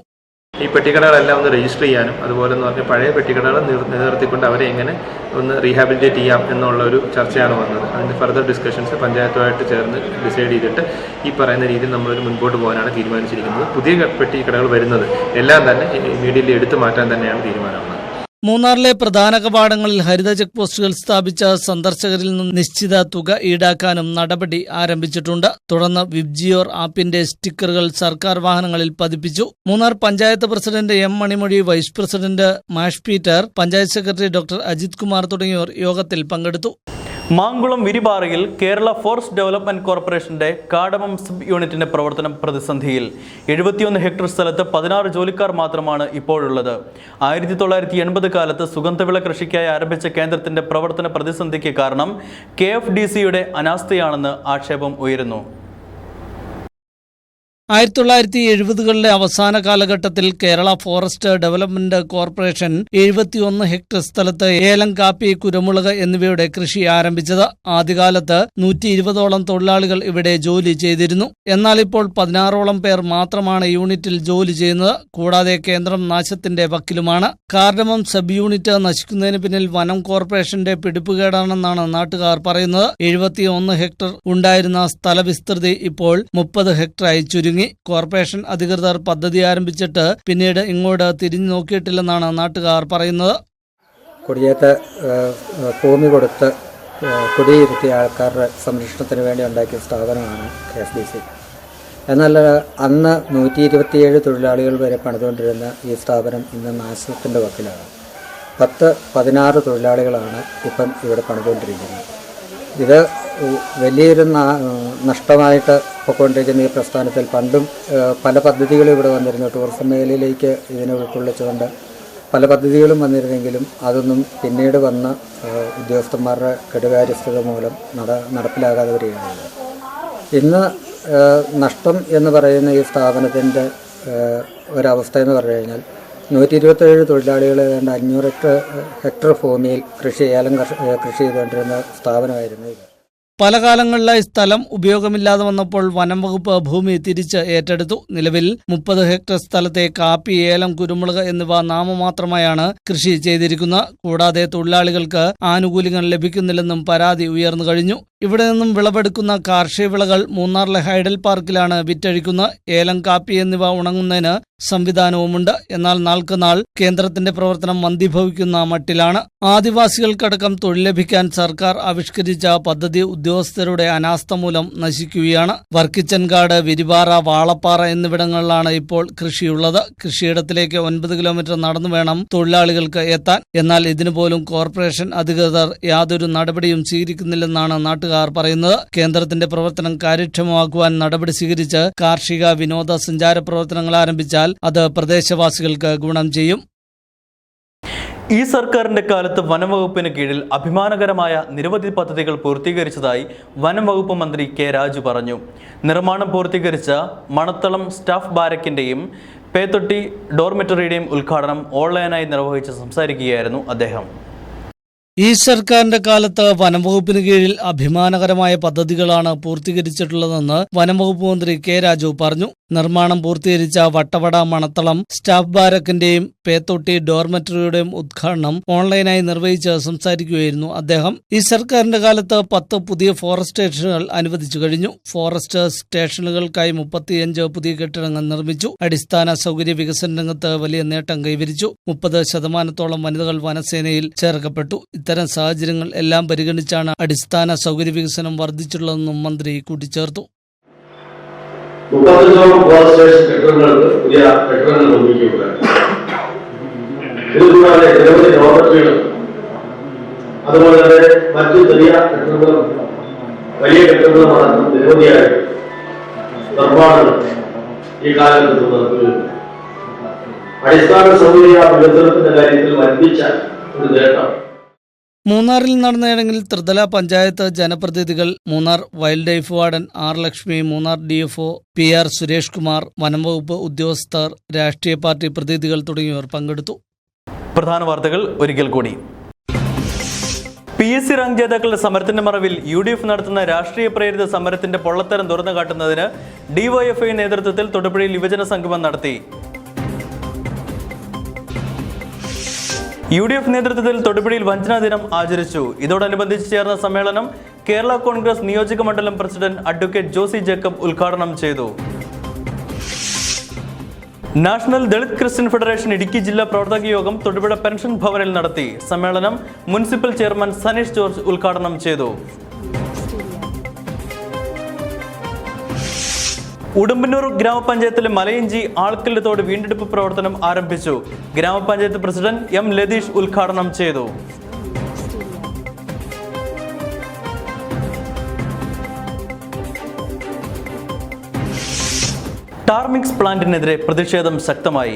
ഈ പെട്ടിക്കടകളെല്ലാം ഒന്ന് രജിസ്റ്റർ ചെയ്യാനും അതുപോലെ എന്ന് പറഞ്ഞാൽ പഴയ പെട്ടിക്കടകൾ നിലനിർത്തിക്കൊണ്ട് അവരെ എങ്ങനെ ഒന്ന് റീഹാബിലിറ്റേറ്റ് ചെയ്യാം എന്നുള്ള ഒരു ചർച്ചയാണ് വന്നത്. അതിൻ്റെ ഫർദർ ഡിസ്കഷൻസ് പഞ്ചായത്തുമായിട്ട് ചേർന്ന് ഡിസൈഡ് ചെയ്തിട്ട് ഈ പറയുന്ന രീതിയിൽ നമ്മളൊരു മുൻപോട്ട് പോകാനാണ് തീരുമാനിച്ചിരിക്കുന്നത്. പുതിയ പെട്ടിക്കടകൾ വരുന്നത് എല്ലാം തന്നെ ഇമ്മീഡിയറ്റ്ലി എടുത്തു മാറ്റാൻ തന്നെയാണ് തീരുമാനമുള്ളത്. മൂന്നാറിലെ പ്രധാന കവാടങ്ങളിൽ ഹരിത ചെക്ക് പോസ്റ്റുകൾ സ്ഥാപിച്ച സന്ദർശകരിൽ നിന്നും നിശ്ചിത തുക ഈടാക്കാനും നടപടി ആരംഭിച്ചിട്ടുണ്ട്. തുടർന്ന് വിബ്ജിയോർ ആപ്പിന്റെ സ്റ്റിക്കറുകൾ സർക്കാർ വാഹനങ്ങളിൽ പതിപ്പിച്ചു. Munnar panchayat president M Manimozhi, vice president Mash Peter, panchayat secretary doctor Ajith Kumar തുടങ്ങിയവർ യോഗത്തിൽ പങ്കെടുത്തു. മാങ്കുളം വിരിപാറയിൽ കേരള ഫോറസ്റ്റ് ഡെവലപ്മെന്റ് കോർപ്പറേഷന്റെ കാടമം സബ് യൂണിറ്റിന്റെ പ്രവർത്തനം പ്രതിസന്ധിയിൽ. 71 ഹെക്ടർ സ്ഥലത്ത് 16 ജോലിക്കാർ മാത്രമാണ് ഇപ്പോഴുള്ളത്. 1980 കാലത്ത് സുഗന്ധവിള കൃഷിക്കായി ആരംഭിച്ച കേന്ദ്രത്തിന്റെ പ്രവർത്തന പ്രതിസന്ധിക്ക് കാരണം KFDCയുടെ അനാസ്ഥയാണെന്ന് ആക്ഷേപം ഉയരുന്നു. 1970കളിലെ അവസാന കാലഘട്ടത്തിൽ Kerala forest development corporation 71 hectare സ്ഥലത്ത് ഏലം, കാപ്പി, കുരുമുളക് എന്നിവയുടെ കൃഷി ആരംഭിച്ചത്. ആദ്യകാലത്ത് 120ഓളം തൊഴിലാളികൾ ഇവിടെ ജോലി ചെയ്തിരുന്നു. എന്നാൽ ഇപ്പോൾ 16ഓളം പേർ മാത്രമാണ് യൂണിറ്റിൽ ജോലി ചെയ്യുന്നത്. കൂടാതെ കേന്ദ്രം നാശത്തിന്റെ വക്കിലുമാണ്. കാർഡമം സബ് യൂണിറ്റ് നശിക്കുന്നതിന് പിന്നിൽ വനം കോർപ്പറേഷന്റെ പിടിപ്പുകേടാണെന്നാണ് നാട്ടുകാർ പറയുന്നത്. 71 ഹെക്ടർ ഉണ്ടായിരുന്ന സ്ഥലവിസ്തൃതി ഇപ്പോൾ 30 ഹെക്ടറായി ചുരുങ്ങി. കോർപ്പറേഷൻ അധികൃതർ പദ്ധതി ആരംഭിച്ചിട്ട് പിന്നീട് ഇങ്ങോട്ട് തിരിഞ്ഞു നോക്കിയിട്ടില്ലെന്നാണ് നാട്ടുകാർ പറയുന്നത്. കുടിയേറ്റ ഭൂമി കൊടുത്ത് കുടിയിരുത്തിയ ആൾക്കാരുടെ സംരക്ഷണത്തിന് വേണ്ടി ഉണ്ടാക്കിയ സ്ഥാപനമാണ് KFDC. എന്നാൽ അന്ന് 127 തൊഴിലാളികൾ വരെ പണിതുകൊണ്ടിരുന്ന ഈ സ്ഥാപനം ഇന്ന് നാശത്തിൻ്റെ വക്കിലാണ്. 10-16 തൊഴിലാളികളാണ് ഇപ്പം ഇവിടെ പണിതുകൊണ്ടിരിക്കുന്നത്. ഇത് വലിയൊരു നഷ്ടമായിട്ട് പൊയ്ക്കൊണ്ടിരിക്കുന്ന ഈ പ്രസ്ഥാനത്തിൽ പണ്ടും പല പദ്ധതികളും ഇവിടെ വന്നിരുന്നു. ടൂറിസം മേഖലയിലേക്ക് ഇതിനെ ഉൾക്കൊള്ളിച്ചുകൊണ്ട് പല പദ്ധതികളും വന്നിരുന്നെങ്കിലും അതൊന്നും പിന്നീട് വന്ന ഉദ്യോഗസ്ഥന്മാരുടെ കെടുകാര്യസ്ഥത മൂലം നടപ്പിലാകാതെ വരികയാണ്. ഇന്ന് നഷ്ടം എന്ന് പറയുന്ന ഈ സ്ഥാപനത്തിൻ്റെ ഒരവസ്ഥ എന്ന് പറഞ്ഞു കഴിഞ്ഞാൽ 127 തൊഴിലാളികൾ ഏതാണ്ട് 500 ഹെക്ടർ ഭൂമിയിൽ ഏലം കൃഷി ചെയ്തുകൊണ്ടിരുന്ന സ്ഥാപനമായിരുന്നു ഇത്. പല കാലങ്ങളിലായി സ്ഥലം ഉപയോഗമില്ലാതെ വന്നപ്പോൾ വനം വകുപ്പ് ഭൂമി തിരിച്ച് ഏറ്റെടുത്തു. നിലവിൽ 30 ഹെക്ടർ സ്ഥലത്തെ കാപ്പി, ഏലം, കുരുമുളക് എന്നിവ നാമമാത്രമായാണ് കൃഷി ചെയ്തിരിക്കുന്നത്. കൂടാതെ തൊഴിലാളികൾക്ക് ആനുകൂല്യങ്ങൾ ലഭിക്കുന്നില്ലെന്നും പരാതി ഉയർന്നു കഴിഞ്ഞു. ഇവിടെ നിന്നും വിളവെടുക്കുന്ന കാർഷിക വിളകൾ മൂന്നാറിലെ ഹൈഡൽ പാർക്കിലാണ് വിറ്റഴിക്കുന്നത്. ഏലം, കാപ്പി എന്നിവ ഉണങ്ങുന്നതിന് സംവിധാനവുമുണ്ട്. എന്നാൽ നാൾക്കുനാൾ കേന്ദ്രത്തിന്റെ പ്രവർത്തനം മന്ദീഭവിക്കുന്ന മട്ടിലാണ്. ആദിവാസികൾക്കടക്കം തൊഴിൽ ലഭിക്കാൻ സർക്കാർ ആവിഷ്കരിച്ച പദ്ധതി ഉദ്യോഗസ്ഥരുടെ അനാസ്ഥ മൂലം നശിക്കുകയാണ്. വർക്കിച്ചൻകാട്, വിരിപാറ, വാളപ്പാറ എന്നിവിടങ്ങളിലാണ് ഇപ്പോൾ കൃഷിയുള്ളത്. കൃഷിയിടത്തിലേക്ക് 9 കിലോമീറ്റർ നടന്നു വേണം തൊഴിലാളികൾക്ക് എത്താൻ. എന്നാൽ ഇതിനുപോലും കോർപ്പറേഷൻ അധികൃതർ യാതൊരു നടപടിയും സ്വീകരിക്കുന്നില്ലെന്നാണ് നാട്ടുകാർ പറയുന്നത്. കേന്ദ്രത്തിന്റെ പ്രവർത്തനം കാര്യക്ഷമമാക്കുവാൻ നടപടി സ്വീകരിച്ച് കാർഷിക വിനോദ സഞ്ചാര പ്രവർത്തനങ്ങൾ ആരംഭിച്ചാൽ അത് പ്രദേശവാസികൾക്ക് ഗുണം ചെയ്യും. ഈ സർക്കാരിന്റെ കാലത്ത് വനംവകുപ്പിന് കീഴിൽ അഭിമാനകരമായ നിരവധി പദ്ധതികൾ പൂർത്തീകരിച്ചതായി വനം വകുപ്പ് മന്ത്രി കെ രാജു പറഞ്ഞു. നിർമ്മാണം പൂർത്തീകരിച്ച മണത്തളം സ്റ്റാഫ് ബാരക്കിന്റെയും പേത്തൊട്ടി ഡോർമെറ്ററിയുടെയും ഉദ്ഘാടനം ഓൺലൈനായി നിർവഹിച്ച് സംസാരിക്കുകയായിരുന്നു അദ്ദേഹം. ഈ സർക്കാരിന്റെ കാലത്ത് വനംവകുപ്പിന് കീഴിൽ അഭിമാനകരമായ പദ്ധതികളാണ് പൂർത്തീകരിച്ചിട്ടുള്ളതെന്ന് വനംവകുപ്പ് മന്ത്രി കെ രാജു പറഞ്ഞു. നിർമ്മാണം പൂർത്തീകരിച്ച വട്ടവട മണത്തളം സ്റ്റാഫ് ബാരക്കിന്റെയും പേത്തൊട്ടി ഡോർമെറ്ററിയുടെയും ഉദ്ഘാടനം ഓൺലൈനായി നിർവഹിച്ച് സംസാരിക്കുകയായിരുന്നു അദ്ദേഹം. ഈ സർക്കാരിന്റെ കാലത്ത് 10 പുതിയ ഫോറസ്റ്റ് സ്റ്റേഷനുകൾ അനുവദിച്ചു കഴിഞ്ഞു. ഫോറസ്റ്റ് സ്റ്റേഷനുകൾക്കായി 35 പുതിയ കെട്ടിടങ്ങൾ നിർമ്മിച്ചു. അടിസ്ഥാന സൗകര്യ വികസന രംഗത്ത് വലിയ നേട്ടം കൈവരിച്ചു. 30% വനിതകൾ വനസേനയിൽ ചേർക്കപ്പെട്ടു. ഇത്തരം സാഹചര്യങ്ങൾ എല്ലാം പരിഗണിച്ചാണ് അടിസ്ഥാന സൗകര്യ വികസനം വർദ്ധിച്ചിട്ടുള്ളതെന്നും മന്ത്രി കൂട്ടിച്ചേർത്തു. 35 ഫോറസ്റ്റ് സ്റ്റേഷൻ കെട്ടിടങ്ങൾക്ക് പുതിയ കെട്ടിടങ്ങൾ നിർമ്മിക്കുകയുണ്ടായി. ഇതുകൂടാതെ നിരവധി ഡോർമെറ്ററികളും അതുപോലെ തന്നെ മറ്റു ചെറിയ കെട്ടിടങ്ങളും വലിയ കെട്ടിടങ്ങളും അടക്കം നിരവധിയായ നിർമ്മാണങ്ങൾ ഈ കാലഘട്ടത്തിൽ നടത്തുകയുണ്ട്. അടിസ്ഥാന സൗകര്യ വികസനത്തിന്റെ കാര്യത്തിൽ വർദ്ധിച്ച ഒരു നേട്ടം. മൂന്നാറിൽ നടന്ന ചടങ്ങിൽ ത്രിതല പഞ്ചായത്ത് ജനപ്രതിനിധികൾ, Munnar wildlife warden R Lakshmi, Munnar DFO PR Suresh Kumar, വനംവകുപ്പ് ഉദ്യോഗസ്ഥർ, രാഷ്ട്രീയ പാർട്ടി പ്രതിനിധികൾ തുടങ്ങിയവർ പങ്കെടുത്തു. പ്രധാന വാർത്തകൾ ഒരിക്കൽ കൂടി. PSC റാങ്ക് ജേതാക്കളുടെ സമരത്തിന്റെ മറവിൽ UDF നടത്തുന്ന രാഷ്ട്രീയ പ്രേരിത സമരത്തിന്റെ പൊള്ളത്തരം തുറന്നു കാട്ടുന്നതിന് DYFI നേതൃത്വത്തിൽ തൊടുപുഴയിൽ യുവജന സംഗമം നടത്തി. UDF നേതൃത്വത്തിൽ തൊടുപുഴയിൽ വഞ്ചനാ ദിനം ആചരിച്ചു. ഇതോടനുബന്ധിച്ച് ചേർന്ന സമ്മേളനം കേരള കോൺഗ്രസ് നിയോജക മണ്ഡലം പ്രസിഡന്റ് അഡ്വക്കേറ്റ് ജോസി ജേക്കബ് ഉദ്ഘാടനം ചെയ്തു. National Dalit Christian federation Idukki ജില്ലാ പ്രവർത്തക യോഗം തൊടുപുഴ പെൻഷൻ ഭവനിൽ നടത്തി. സമ്മേളനം മുനിസിപ്പൽ ചെയർമാൻ സനീഷ് ജോർജ് ഉദ്ഘാടനം ചെയ്തു. ഉടുമ്പന്നൂർ ഗ്രാമപഞ്ചായത്തിലെ മലയിഞ്ചി ആൾക്കല്ല് തോട് വീണ്ടെടുപ്പ് പ്രവർത്തനം ആരംഭിച്ചു. ഗ്രാമപഞ്ചായത്ത് പ്രസിഡന്റ് എം ലതീഷ് ഉദ്ഘാടനം ചെയ്തു. ടാർമിക്സ് പ്ലാന്റിനെതിരെ പ്രതിഷേധം ശക്തമായി.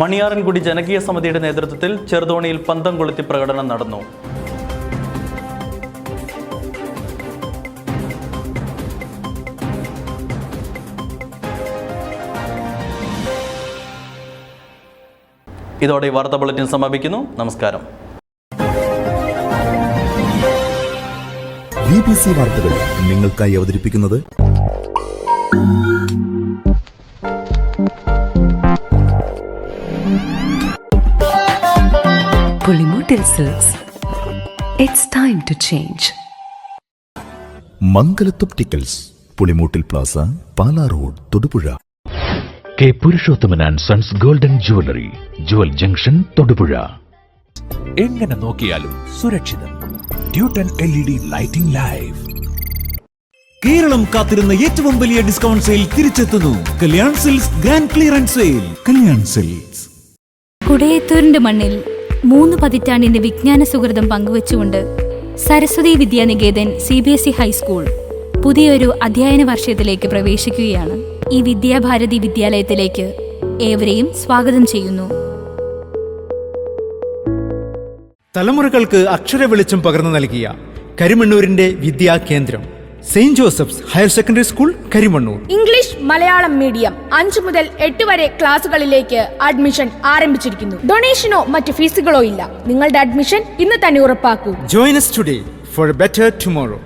മണിയാറൻകുടി ജനകീയ സമിതിയുടെ നേതൃത്വത്തിൽ ചെറുതോണിയിൽ പന്തം കൊളുത്തി പ്രകടനം നടന്നു. ഇതോടെ വാർത്താ ബുള്ളറ്റിൻ സമാപിക്കുന്നു. നമസ്കാരം. BBC വാർത്തകൾ നിങ്ങൾക്കായി അവതരിപ്പിക്കുന്നത് Pulimoottil silks. It's time to change. Mangalath opticals, Pulimoottil plaza, Pala road, Thodupuzha. K Purushothaman and sons golden jewellery, jewel junction, Thodupuzha. എങ്ങനെ നോക്കിയാലും സുരക്ഷിതം. ട്യൂട്ടൻ LED ലൈറ്റിംഗ് ലൈവ്. കേരളം കാത്തിരുന്ന ഏറ്റവും വലിയ ഡിസ്കൗണ്ട് സെയിൽ തിരിച്ചെത്തുന്നു. Kalyan silks grand clearance sale. Kalyan silks. കുടയത്തൂരിന്റെ മണ്ണിൽ 3 പതിറ്റാണ്ടിന്റെ വിജ്ഞാന സുഹൃതം പങ്കുവച്ചുകൊണ്ട് സരസ്വതി വിദ്യാനികേതൻ CBSE ഹൈസ്കൂൾ പുതിയൊരു അധ്യയന വർഷത്തിലേക്ക് പ്രവേശിക്കുകയാണ്. ഈ വിദ്യാഭാരതി വിദ്യാലയത്തിലേക്ക് ഏവരെയും സ്വാഗതം ചെയ്യുന്നു. തലമുറകൾക്ക് അക്ഷര വെളിച്ചം പകർന്നു നൽകിയ കരിമണ്ണൂരിന്റെ വിദ്യാ കേന്ദ്രം Saint Joseph's higher secondary school, Karimannoor. English, Malayalam medium 5 മുതൽ 8 വരെ ക്ലാസുകളിലേക്ക് അഡ്മിഷൻ ആരംഭിച്ചിരിക്കുന്നു. ഡൊണേഷനോ മറ്റ് ഫീസുകളോ ഇല്ല. നിങ്ങളുടെ അഡ്മിഷൻ ഇന്ന് തന്നെ ഉറപ്പാക്കൂ. Join us today for a better tomorrow.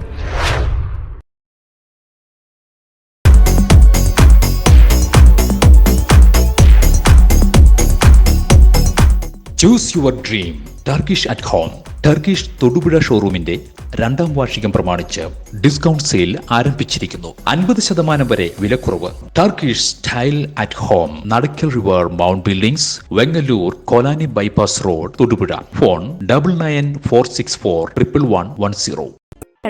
Choose your dream. Turkish at home. Turkish Thodupuzha ഷോറൂമിന്റെ 2ാം വാർഷികം പ്രമാണിച്ച് ഡിസ്കൗണ്ട് സെയിൽ ആരംഭിച്ചിരിക്കുന്നു. 50% വരെ വിലക്കുറവ്. Turkish style at home, Nadakkal river, mount buildings, Vengalloor, Kolani bypass road, Thodupuzha. Phone 9946411110.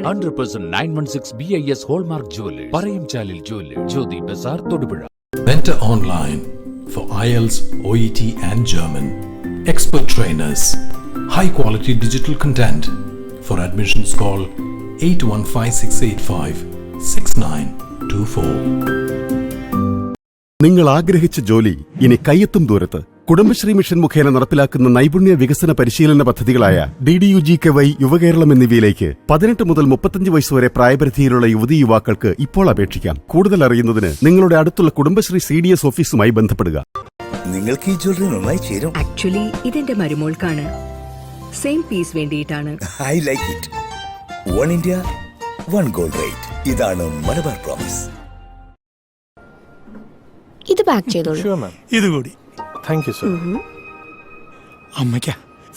100% 916 BIS hallmark jewellers, Parayamchalil jewellers, Jyothi Bazar, Thodupuzha. Mentor online for IELTS, OET and German. Expert trainers. High quality digital content. For admissions call 8156856924. നിങ്ങൾ ആഗ്രഹിച്ച ജോലി ഇനി കയ്യെത്തും ദൂരത്ത്. Kudumbashree mission മുഖേന നടപ്പിലാക്കുന്ന നൈപുണ്യ വികസന പരിശീലന പദ്ധതികളായ DDUGKY, യുവകേരളം എന്നിവയിലേക്ക് 18 മുതൽ 35 വയസ്സുവരെ പ്രായപരിധിയിലുള്ള യുവതീ യുവാക്കൾക്ക് ഇപ്പോൾ അപേക്ഷിക്കാം. കൂടുതൽ അറിയുന്നതിന് നിങ്ങളുടെ അടുത്തുള്ള കുടുംബശ്രീ CDS ഓഫീസുമായി ബന്ധപ്പെടുക. നിങ്ങൾക്ക് ഈ ജ്വല്ലറി നന്നായി ചേരും. ആക്ച്വലി ഇതെന്റെ മരുമോൾക്കാണ്. സെയിം പീസ് വേണ്ടിയിട്ടാണ്. I like it. 1 India 1 gold rate. ഇതാണ് മലബാർ പ്രോമിസ്. ഇത് പാക്ക് ചെയ്തോളൂ. ഇതുകൂടി. Thank you sir. അമ്മയ്ക്ക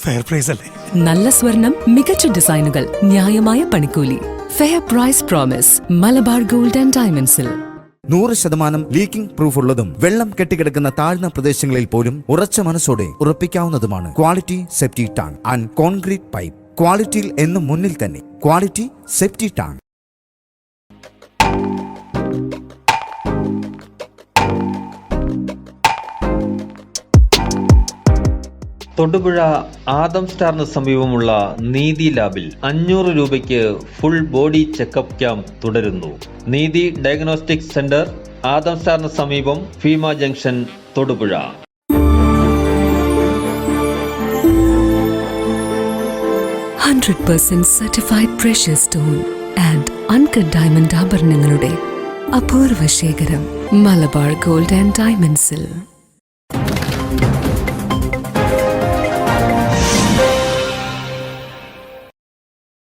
ഫെയർ പ്രൈസ് അല്ലേ? നല്ല സ്വർണം, മികച്ച ഡിസൈനുകൾ, ന്യായമായ പണിക്കൂലി. Fair price promise. Malabar gold and ഡയമണ്ട്സിൽ. 100% ലീക്കിംഗ് പ്രൂഫ് ഉള്ളതും വെള്ളം കെട്ടിക്കിടക്കുന്ന താഴ്ന്ന പ്രദേശങ്ങളിൽ പോലും ഉറച്ച മനസ്സോടെ ഉറപ്പിക്കാവുന്നതുമാണ് quality septic tank and concrete pipe. ക്വാളിറ്റിയിൽ എന്നും മുന്നിൽ തന്നെ. Quality septic tank. Thodupuzha Adam സ്റ്റാറിന് സമീപമുള്ള നീതി ലാബിൽ 500 രൂപയ്ക്ക് ഫുൾ ബോഡി ചെക്കപ്പ് ക്യാമ്പ് തുടരുന്നു. നീതി ഡയഗ്നോസ്റ്റിക് സെന്റർ, ആദം സ്റ്റാറിന് സമീപം, Feema junction, Thodupuzha. 100% certified precious stone and uncut diamond ആഭരണങ്ങളുടെ അപൂർവ ശേഖരം. മലബാർ ഗോൾഡ് ആൻഡ് ഡയമണ്ട്സിൽ.